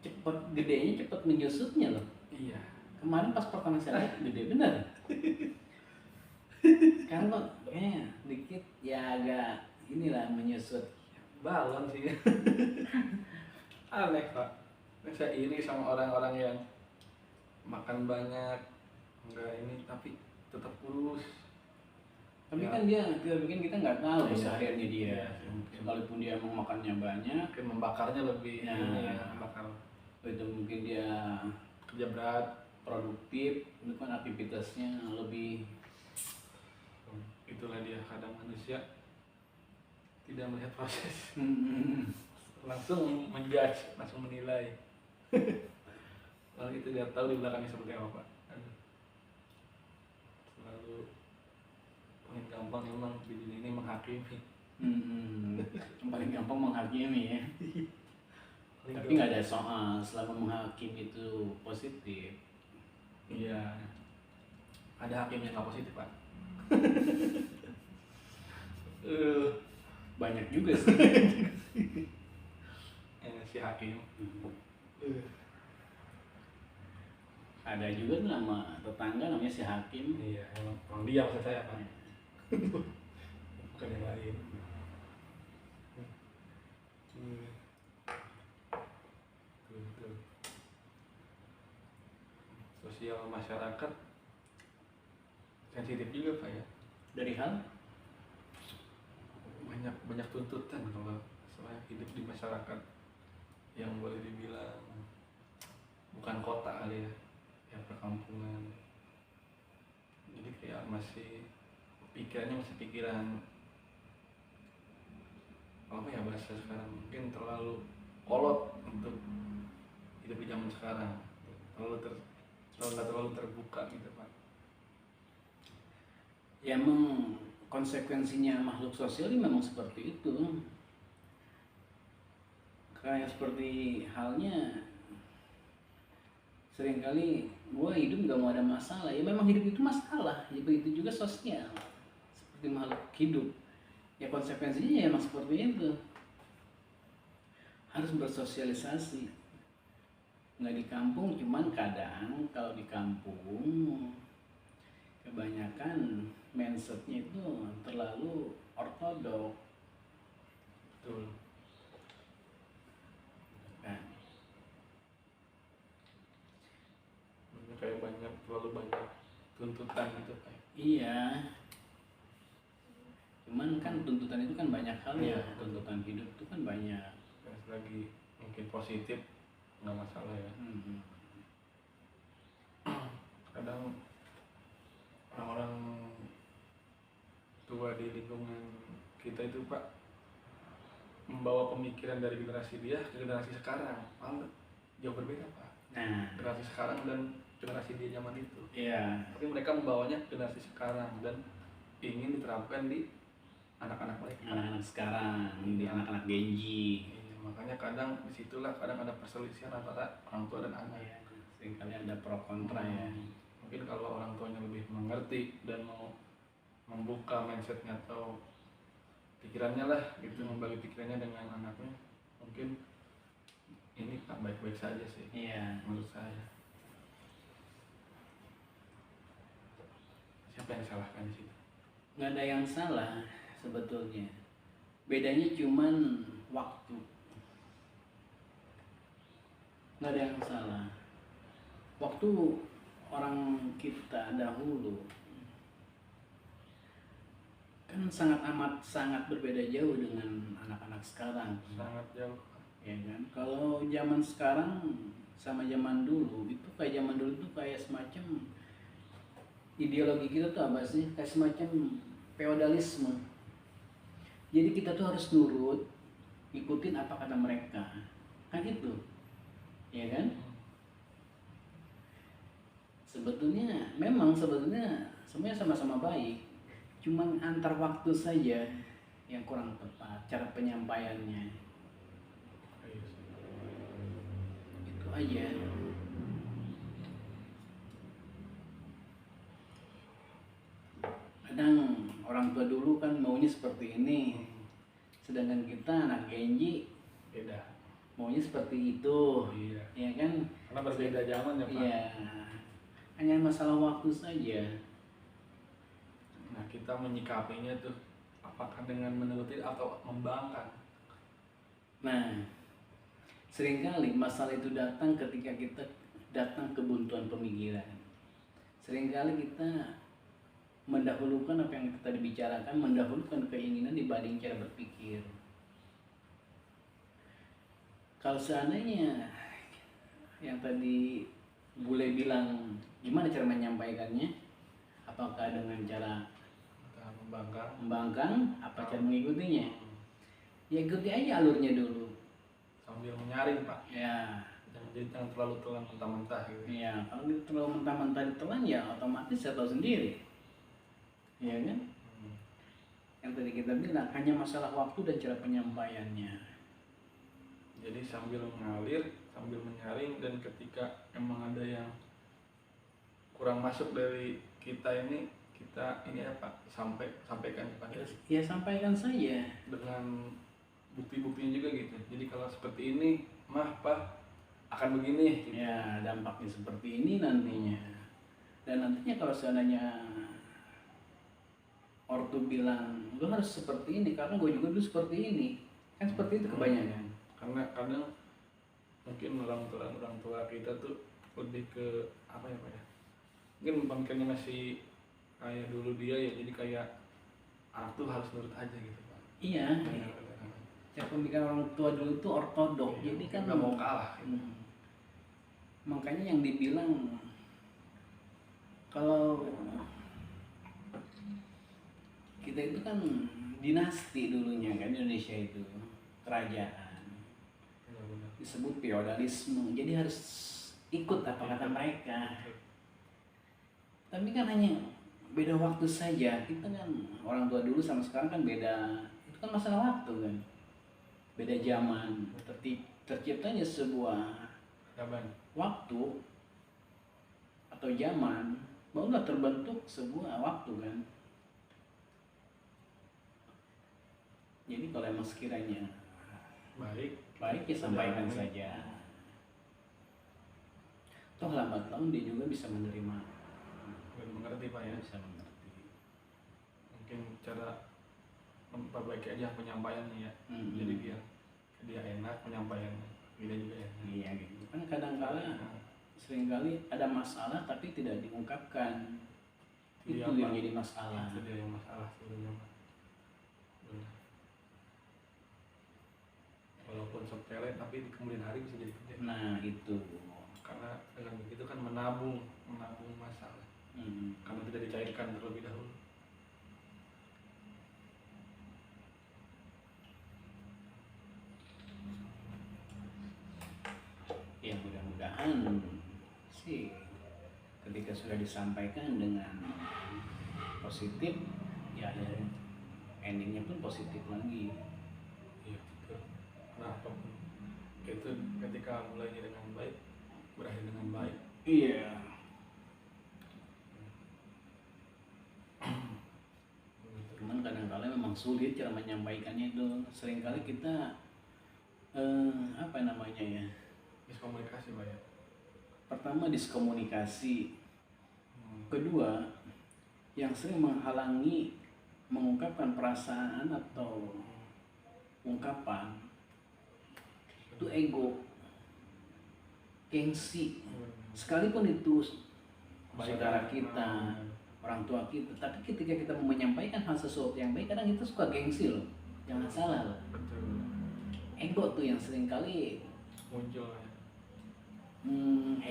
cepet gedenya, cepet menyusutnya loh. Iya, Kemarin pas pertama saya lihat gede bener. Kan kok kayaknya dikit ya agak inilah menyusut. balon sih. Aneh Pak, saya iri sama orang-orang yang makan banyak enggak ini tapi tetap kurus. Tapi Ya. kan dia bikin kita nggak tahu Iya. kesehariannya dia. Iya, mungkin. Sekalipun dia mau makannya banyak, Mungkin membakarnya lebih Ya. ini ya, membakar itu mungkin dia kerja berat. produktif, itu kan aktivitasnya lebih. Itulah dia kadang manusia tidak melihat proses, langsung menjudge, langsung menilai. Kalau itu tidak tahu di belakangnya seperti apa Pak. Aduh. Selalu paling gampang emang di dunia ini menghakimi. Yang paling gampang menghakimi ya. Paling Tapi nggak ada soal selama menghakimi itu positif. Iya. Ada hakim yang nggak positif Pak. Banyak juga sih. Si hakim. Ada juga tuh nama tetangga namanya si Hakim. Iya, emang dia maksud saya Pak. Bukan yang lain. Tuh. Sosial masyarakat sensitif juga Pak ya. Dari hal Banyak tuntutan kalau soal hidup di masyarakat yang boleh dibilang bukan kota kali ya, yang perkampungan. Jadi kayak masih pikiran apa ya bahasa sekarang, mungkin terlalu kolot untuk hidup di zaman sekarang, terlalu terbuka gitu Pak. ya memang konsekuensinya makhluk sosial ini memang seperti itu. Kayak seperti halnya seringkali gue hidup nggak mau ada masalah, ya memang hidup itu masalah, ya begitu juga sosial seperti makhluk hidup, ya konsekuensinya ya emang seperti itu, harus bersosialisasi. Nggak di kampung, cuman kadang kalau di kampung kebanyakan mindsetnya itu terlalu ortodok Betul. kan. Kayak terlalu banyak tuntutan gitu Pak. Iya, cuman kan tuntutan itu kan banyak hal ya. Iya. Tuntutan hidup itu kan banyak. Dan selagi mungkin positif nggak masalah ya. Kadang orang-orang tua di lingkungan kita itu Pak membawa pemikiran dari generasi dia ke generasi sekarang, malah jauh berbeda Pak. Nah, Generasi sekarang dan generasi dia zaman itu. iya, Tapi mereka membawanya ke generasi sekarang dan ingin diterapkan di anak-anak mereka. anak-anak sekarang, di anak-anak Genji. Iya, makanya kadang disitulah kadang ada perselisihan antara orang tua dan anak. Iya, seringkali ada pro kontra ya. Mungkin kalau orang tuanya lebih mengerti dan mau membuka mindsetnya atau pikirannya lah gitu, membagi pikirannya dengan anaknya, mungkin ini kan baik-baik saja sih Iya. menurut saya. Siapa yang disalahkan di situ? Nggak ada yang salah sebetulnya. Bedanya cuman waktu. Nggak ada yang salah. Waktu orang kita dahulu kan sangat berbeda jauh dengan anak-anak sekarang. Sangat jauh. Ya kan? Kalau zaman sekarang sama zaman dulu itu kayak zaman dulu tuh kayak semacam ideologi kita tuh apa sih? Kayak semacam feodalisme. Jadi kita tuh harus nurut, ikutin apa kata mereka. Kan itu. Ya kan? Sebetulnya semuanya sama-sama baik. Cuman antar waktu saja yang kurang tepat cara penyampaiannya. Itu aja. Kadang orang tua dulu kan maunya seperti ini, sedangkan kita anak Genji Beda. maunya seperti itu. Iya. Ya kan? Karena berbeda zaman ya Pak. Iya. Hanya masalah waktu saja. Nah kita menyikapinya tuh apakah dengan menuruti atau membangkang. Nah, seringkali masalah itu datang ketika kita datang kebuntuan pemikiran. Seringkali kita mendahulukan apa yang kita dibicarakan, mendahulukan keinginan dibanding cara berpikir. Kalau seandainya yang tadi Bule bilang gimana cara menyampaikannya, apakah dengan cara Kita membangkang. membangkang, apa cara mengikutinya? Ya ikuti aja alurnya dulu. Sambil menyaring Pak. Ya, Jangan terlalu telan mentah-mentah gitu. ya kalau kita terlalu mentah-mentah ditelan ya otomatis saya tahu sendiri. Ya kan? Yang tadi kita bilang hanya masalah waktu dan cara penyampaiannya. Jadi sambil mengalir, sambil menyaring, dan ketika emang ada yang kurang masuk dari kita ini apa sampaikan kepada Ya sampaikan saja. dengan bukti-buktinya juga gitu. Jadi kalau seperti ini mah Pak akan begini gitu. Ya dampaknya seperti ini nantinya. Dan nantinya kalau seandainya ortu bilang lu harus seperti ini karena gue juga dulu seperti ini, kan seperti itu kebanyakan. Karena kadang mungkin orang tua kita tuh lebih ke apa ya Pak ya, mungkin pemikirannya masih kayak dulu dia ya, jadi kayak anak tuh harus nurut aja gitu Pak. Iya. Cara pemikiran orang tua dulu tuh ortodok, Iya, jadi kan nggak mau kalah gitu. Makanya yang dibilang kalau kita itu kan dinasti dulunya kan, Indonesia itu kerajaan, Benar-benar. disebut feodalisme, jadi harus ikut apa kata mereka. Tapi kan hanya beda waktu saja. Kita kan orang tua dulu sama sekarang kan beda, itu kan masalah waktu kan, beda zaman. Terciptanya sebuah Kapan? waktu atau zaman, barulah terbentuk sebuah waktu kan. Jadi kalau emang sekiranya baik ya sampaikan saja. Toh lambat laun dia juga bisa menerima, mengerti Pak ya. bisa mengerti. Mungkin cara memperbaiki aja penyampaiannya ya. Jadi dia enak penyampaiannya, dia juga enak. Iya gitu kan, kadang-kala seringkali ada masalah tapi tidak diungkapkan. Iya, Itu yang Pak. jadi masalah. Itu dia yang masalah sebenarnya Pak. Benar. Walaupun sepele tapi di kemudian hari bisa jadi gede. Nah itu. Karena dengan begitu kan menabung masalah. Karena tidak dicairkan terlebih dahulu. Ya mudah-mudahan sih ketika sudah disampaikan dengan positif, ya ada endingnya pun positif lagi. Iya betul. Nah apapun itu ketika mulainya dengan baik berakhir dengan baik. Iya. Cuman kadang-kala memang sulit cara menyampaikannya itu. Seringkali kita apa namanya ya? Miskomunikasi Pak ya. Pertama diskomunikasi. Kedua, yang sering menghalangi mengungkapkan perasaan atau ungkapan itu ego, gengsi. Sekalipun itu saudara kita, orang tua kita, tapi ketika kita mau menyampaikan hal sesuatu yang baik, kadang kita suka gengsi loh. Jangan salah loh. Betul. Ego tuh yang sering kali Muncul ya.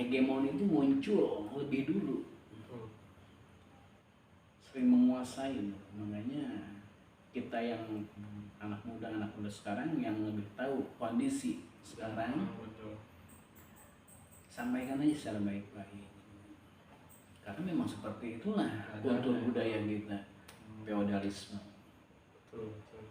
hegemoni itu muncul lebih dulu, Betul. sering menguasai. Makanya kita yang anak muda sekarang yang lebih tahu kondisi sekarang, Betul. sampaikan aja secara baik-baik. Karena memang seperti itulah kultur budaya kita, feodalisme. Betul, betul.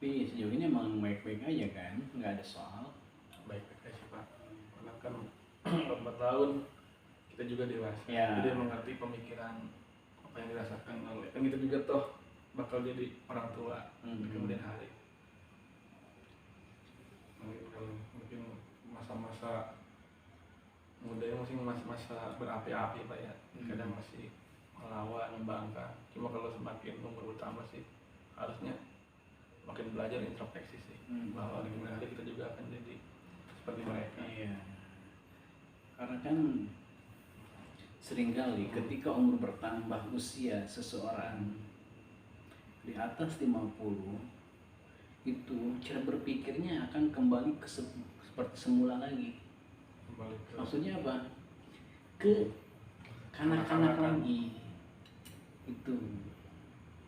Tapi sejauh ini emang baik-baik aja kan, nggak ada soal. Baik-baik aja sih Pak, karena kan 4 tahun kita juga dewasa, Ya. jadi mengerti pemikiran apa yang dirasakan oleh kan kita juga toh bakal jadi orang tua di kemudian hari. Mungkin masa-masa muda yang masih masa berapi-api Pak ya, kadang masih melawan, membangkang. Cuma kalau semakin umur utama sih harusnya makin belajar introspeksi sih, bahwa di kemudian hari kita juga akan jadi seperti mereka. Iya. Karena kan seringkali ketika umur bertambah usia seseorang di atas 50, itu cara berpikirnya akan kembali ke seperti semula lagi. Kembali ke Maksudnya apa? Ke kanak-kanak lagi. Itu.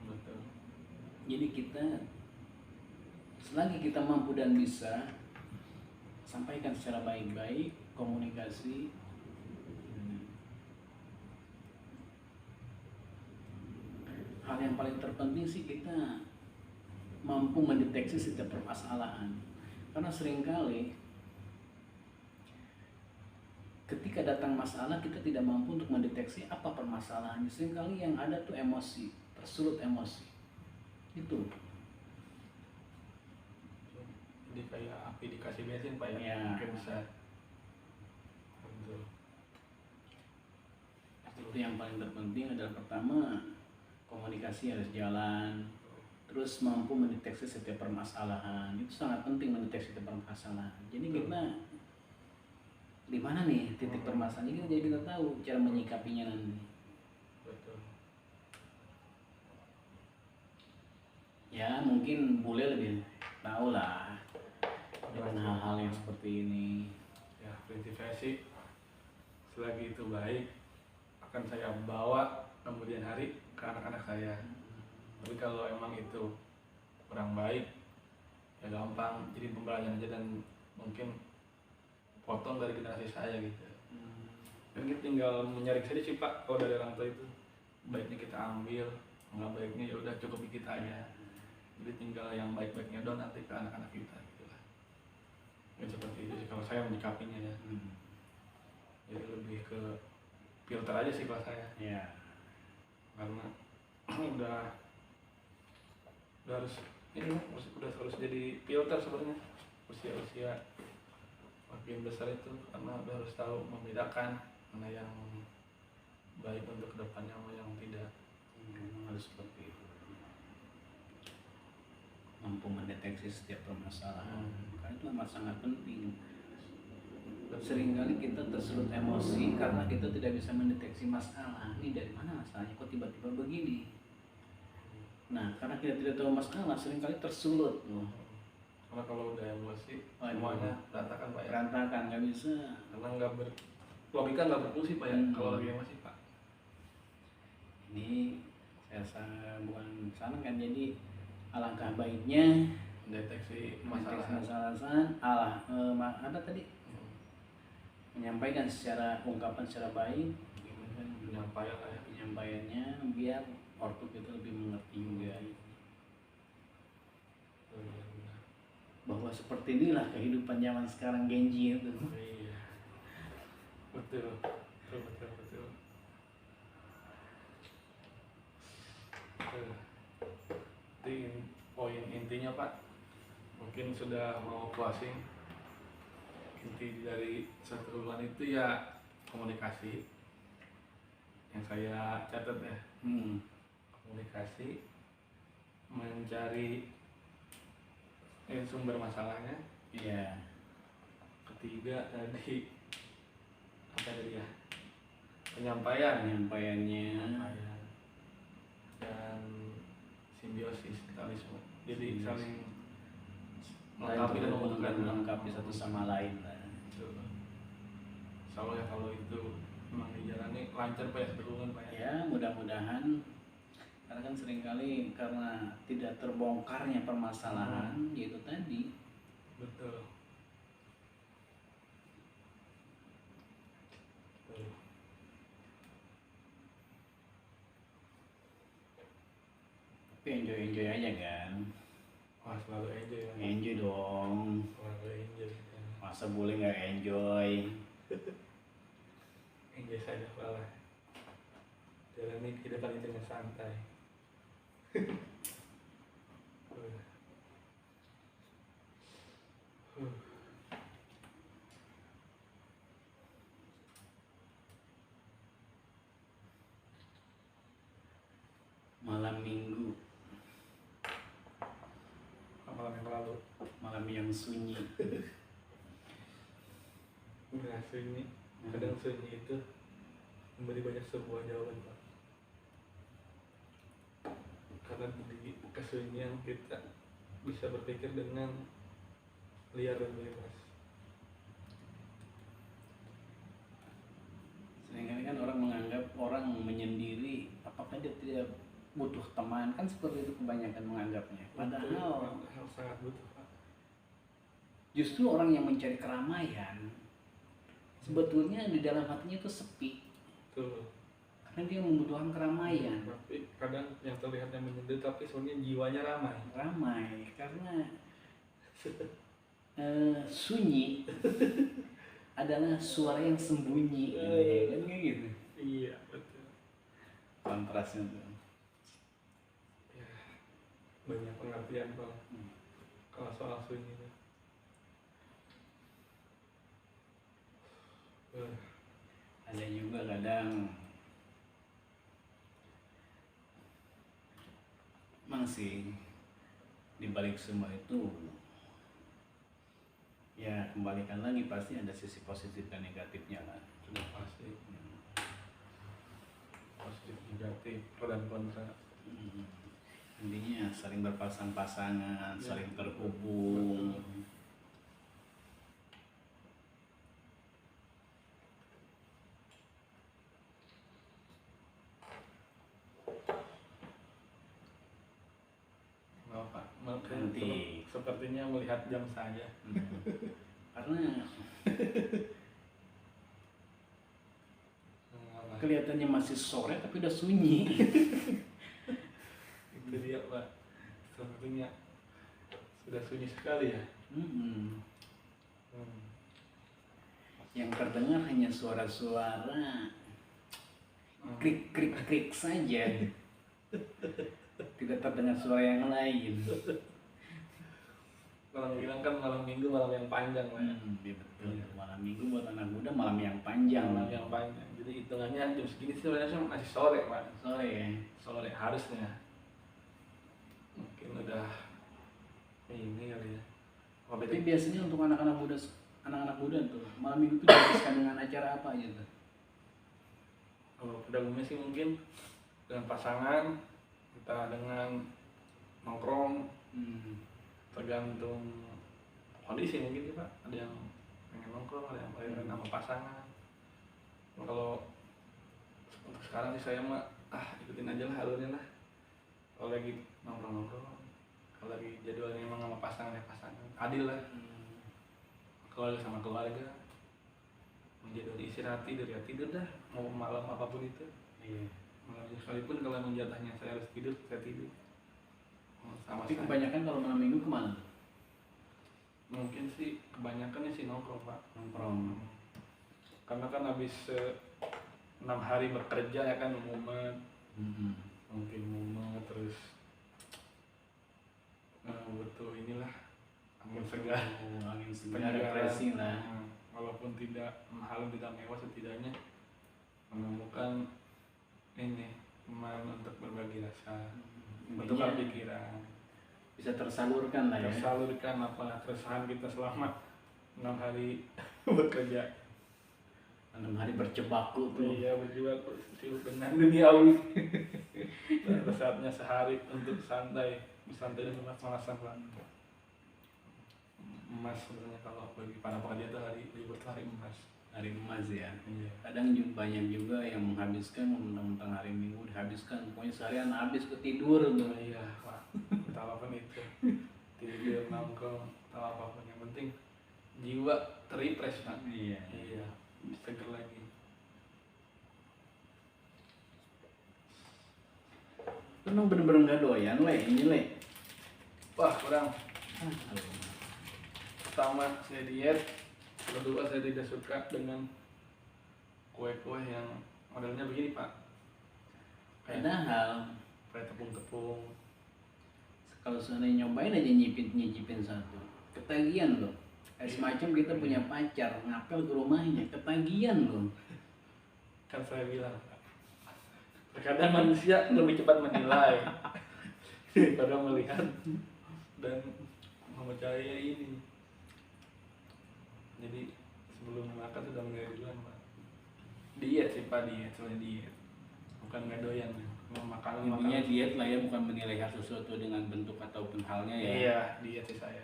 betul. Jadi kita selagi kita mampu dan bisa, sampaikan secara baik-baik, komunikasi. Hal yang paling terpenting sih kita mampu mendeteksi setiap permasalahan. Karena seringkali ketika datang masalah kita tidak mampu untuk mendeteksi apa permasalahannya. Seringkali yang ada tuh emosi, tersulut emosi. Itu. Jadi kayak api dikasih bensin Pak ya, Ya. mungkin bisa. Betul. Itu yang paling terpenting adalah pertama, komunikasi harus jalan. Terus mampu mendeteksi setiap permasalahan. Itu sangat penting, mendeteksi setiap permasalahan. Jadi kita di mana nih titik permasalahannya, jadi kita tahu cara menyikapinya nanti. Betul. Ya mungkin bule lebih tahu lah dengan hal-hal yang seperti ini. Ya prinsip saya sih, selagi itu baik akan saya bawa kemudian hari ke anak-anak saya. Tapi kalau emang itu kurang baik, ya gampang jadi pembelajaran aja dan mungkin potong dari generasi saya gitu. Dan kita tinggal menyaring saja sih Pak, kalau dari orang tua itu baiknya kita ambil, nggak baiknya ya udah cukup di kita aja. Jadi tinggal yang baik-baiknya doang nanti ke anak-anak kita gitu lah. Ya seperti itu sih kalau saya menyikapinya ya. Jadi lebih ke filter aja sih kalau saya. Ya. Karena udah harus ini udah harus jadi filter sebenarnya usia makin besar itu, karena udah harus tahu membedakan mana yang baik untuk kedepannya sama yang tidak. Harus seperti itu. Mampu mendeteksi setiap permasalahan. Karena itu amat sangat penting. Seringkali kita tersulut emosi karena kita tidak bisa mendeteksi masalah. Ini dari mana masalahnya? Kok tiba-tiba begini? Nah, karena kita tidak tahu masalah, seringkali tersulut loh. Karena kalau udah emosi Waduh. semuanya berantakan Pak ya. Berantakan, nggak bisa. Karena logika nggak berfungsi Pak ya kalau lagi emosi Pak. Ini saya bukan sana kan, jadi alangkah baiknya Deteksi mendeteksi masalah. apa tadi? Menyampaikan secara ungkapan secara baik, Penyampaian lah ya. penyampaiannya biar ortu kita lebih mengerti juga bahwa seperti inilah kehidupan zaman sekarang, Genji itu. Iya. Betul. Jadi poin intinya Pak, mungkin sudah mau closing. Inti dari satu hubungan itu ya komunikasi. Yang saya catat ya, komunikasi, mencari sumber masalahnya. Iya. Ketiga tadi apa tadi ya, penyampaiannya. Penyampaiannya. Dan simbiosisalisme, jadi Simbios. saling Melengkapi dan menguntungkan, melengkapi satu sama lain lah. Betul. Insya Allah ya kalau itu memang dijalani lancar Pak ya, berhubungan Pak ya. Ya mudah-mudahan, karena kan seringkali karena tidak terbongkarnya permasalahan yaitu tadi. Betul. Betul. Tapi enjoy aja kan. Wah selalu enjoy ya. Enjoy dong. Selalu enjoy. Masa boleh nggak enjoy? Enjoy saja lah. Jalani kehidupan itu dengan santai. Malam minggu, Malam yang lalu malam yang sunyi. nggak sunyi, kadang sunyi itu memberi banyak sebuah jawaban Pak. Karena di kesunyian kita bisa berpikir dengan liar dan bebas. Seringkali kan orang menganggap orang menyendiri, apakah dia tidak butuh teman, kan seperti itu kebanyakan menganggapnya. Padahal Padahal sangat butuh Pak. justru orang yang mencari keramaian sebetulnya di dalam hatinya itu sepi, Betul. karena dia membutuhkan keramaian. Tapi kadang yang terlihatnya menyendiri tapi sebenarnya jiwanya ramai. Ramai karena sunyi adalah suara yang sembunyi, kan kayak gitu. Iya betul. Kontrasnya tuh. Ya, banyak pengertian Pak kalau soal sunyi itu. Ada juga kadang emang sih di balik semua itu ya kembalikan lagi pasti ada sisi positif dan negatifnya lah. Sudah pasti. Positif negatif pro dan kontra. Intinya saling berpasang-pasangan, Ya. saling terhubung. Maaf Pak, maaf, Nanti. sepertinya melihat jam saja. Karena Apa? kelihatannya masih sore tapi udah sunyi. Itu dia Pak, sepertinya sudah sunyi sekali ya. Yang terdengar hanya suara-suara krik saja. Tidak terdengar suara yang lain. Orang bilang kan malam minggu malam yang panjang Pak. Iya betul. Malam minggu buat anak muda malam yang panjang. Malam yang panjang. Jadi hitungannya jam segini sih sebenarnya masih sore Pak. Sore ya. Sore harusnya. Mungkin udah ini kali ya. Oh, Tapi biasanya untuk anak-anak muda tuh malam minggu tuh dihabiskan dengan acara apa aja tuh? kalau pada umumnya sih mungkin dengan pasangan, kita dengan nongkrong, tergantung kondisi mungkin sih Pak. Ada yang pengen nongkrong, ada yang pengen sama pasangan. Kalau untuk sekarang sih saya mah ikutin aja lah alurnya lah. Kalau lagi nongkrong, kalau lagi jadwalnya emang sama pasangan ya pasangan, adil lah. Kalau lagi sama keluarga, menjadwal istirahat tidur ya tidur dah, mau malam apapun itu. Iya. Malam sekalipun kalau emang jatahnya saya harus tidur, saya tidur. Sama Tapi saya. kebanyakan kalau malam minggu kemana? Mungkin sih kebanyakannya sih nongkrong Pak. Nongkrong. Karena kan habis 6 hari bekerja ya kan mumet, mungkin mumet terus butuh inilah angin segar, Angin segar, refreshing lah. Walaupun tidak mahal, tidak mewah, setidaknya menemukan ini teman untuk berbagi rasa, bertukar pikiran, Bisa tersalurkan lah ya. tersalurkan apa keresahan kita selama 6 hari bekerja. 6 hari bercebaku tuh. Iya, berjuang sibuk dengan duniawi. Pada saatnya sehari untuk santai dan malas-malasan Pak. Emas sebenarnya kalau bagi para pekerja itu hari libur itu hari emas. Hari emas ya. Iya. Kadang banyak juga yang menghabiskan mentang-mentang hari Minggu dihabiskan, pokoknya seharian habis ketidur tuh. Iya Pak, entah apapun itu, tidur, nongkrong, entah apapun, yang penting jiwa terrefresh Pak. Iya. Iya, seger lagi. Lu emang bener-bener nggak doyan ini Wah, kurang. Aduh. Pertama saya diet, kedua saya tidak suka dengan kue-kue yang modelnya begini Pak, Padahal kayak tepung-tepung. kalau seandainya nyobain aja nyicipin satu, ketagihan loh. Semacam kita punya pacar ngapel ke rumahnya, ketagihan loh. Kan saya bilang Pak, terkadang manusia lebih cepat menilai daripada melihat dan mempercayai ini. Jadi sebelum makan sudah menilai duluan Pak. Diet sih Pak, soalnya diet, bukan nggak doyan. Makanan Intinya diet lah ya, bukan menilai sesuatu dengan bentuk ataupun halnya ya. Iya, diet sih saya.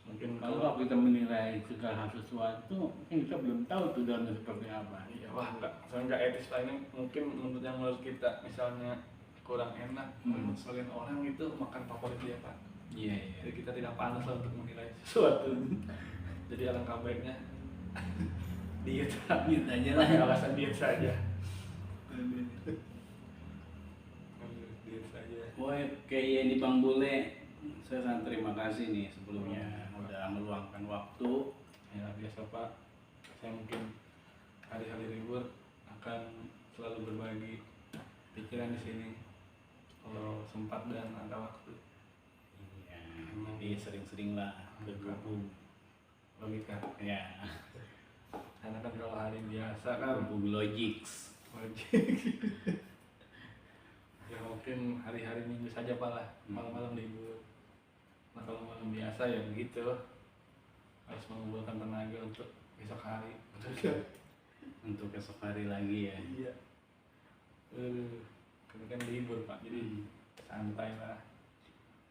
Mungkin Kalau kita menilai segala sesuatu, kita belum tahu tuh dalamnya seperti apa. iya, wah soalnya nggak etis Pak. Ini mungkin menurut kita misalnya kurang enak, menurut sebagian orang itu makan favorit dia Pak. Iya. Jadi kita tidak pantas lah untuk menilai sesuatu. Jadi alangkah baiknya diet Diet aja lah. pakai alasan diet saja. Diet saja. Woi, kayak ini Bang Bule, saya sangat terima kasih nih sebelumnya udah meluangkan waktu. Ya biasa Pak, saya mungkin hari-hari libur akan selalu berbagi pikiran di sini kalau sempat dan ada waktu. Iya, jadi sering-sering lah bergabung. Logika. Ya, Karena kan kalau hari biasa kan bergabung logics. ya mungkin hari-hari Minggu saja Pak lah, malam-malam libur. Nah kalau malam biasa ya begitu, harus mengumpulkan tenaga untuk besok hari. Untuk esok hari lagi ya. Iya. Ini kan libur Pak, jadi santai lah.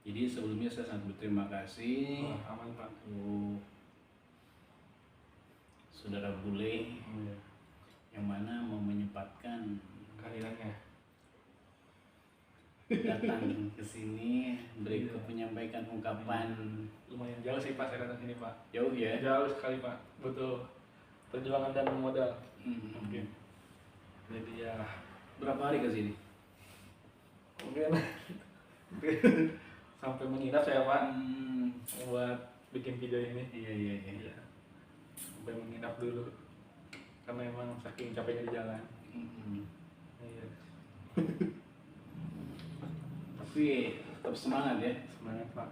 Jadi sebelumnya saya sangat berterima kasih Wah, aman Pak. untuk Saudara Bule Iya. yang mana mau menyempatkan Kehadirannya. datang ke sini berikut menyampaikan ungkapan. Lumayan jauh sih Pak saya datang sini Pak. Jauh ya. Jauh sekali Pak, betul. Perjuangan dan modal. Mungkin. Jadi ya Berapa hari ke sini? mungkin sampai menginap saya Pak buat bikin video ini. Iya. Iya. Sampai menginap dulu karena emang saking capeknya di jalan. Iya. Tapi tetap semangat ya. Semangat Pak.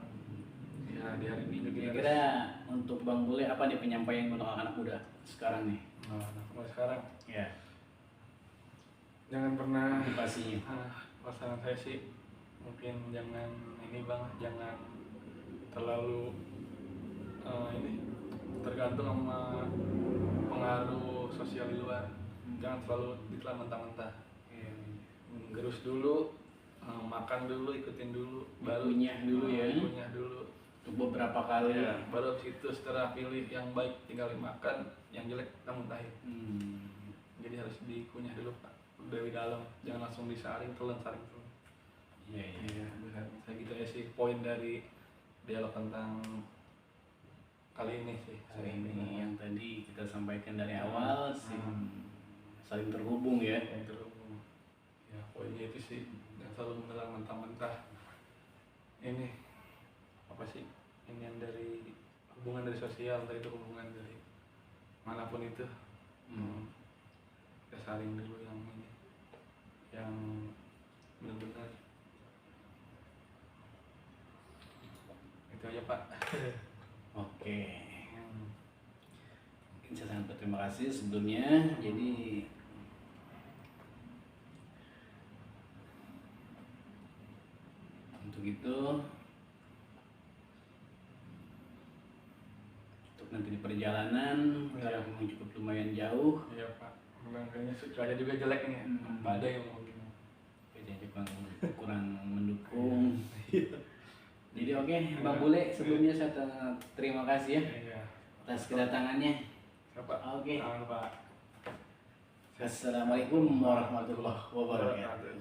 Ya di hari Minggu kita Kira-kira untuk Bang Bule apa nih penyampaian untuk anak muda sekarang nih? mulai sekarang Ya, jangan pernah motivasinya. pasangan saya sih mungkin jangan ini Bang, jangan terlalu ini tergantung sama pengaruh sosial di luar. Jangan selalu ditelan mentah-mentah. Gerus dulu, makan dulu, ikutin dulu, baru Kunyah dulu ya. kunyah dulu. Untuk beberapa kali. Ya, baru habis itu setelah pilih yang baik tinggal dimakan, yang jelek kita muntahin. Jadi harus dikunyah dulu Pak, dari dalam, jangan langsung disaring, telan saring telan. Iya, bisa gitu ya sih poin dari dialog tentang kali ini sih. Hari ini yang tadi kita sampaikan dari awal sih saling terhubung ya. Yang terhubung. Ya poinnya itu sih, dan selalu menelan mentah-mentah. Ini apa sih? Ini yang dari hubungan dari sosial, entah itu hubungan dari manapun itu. Kita saling dulu yang ini, yang benar-benar. Itu aja Pak. Oke. Mungkin saya sangat berterima kasih sebelumnya. Jadi untuk itu, untuk nanti di perjalanan karena memang cukup lumayan jauh. Iya Pak, memang kayaknya cuaca juga jelek nih, badai mau gini. Cuaca kurang mendukung. Jadi oke, Bang Bule, sebelumnya saya terima kasih ya Iya. atas kedatangannya. Siapa? Oke. Pak. Assalamualaikum warahmatullahi wabarakatuh.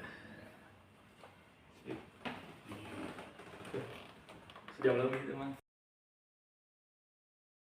Sejam lebih teman.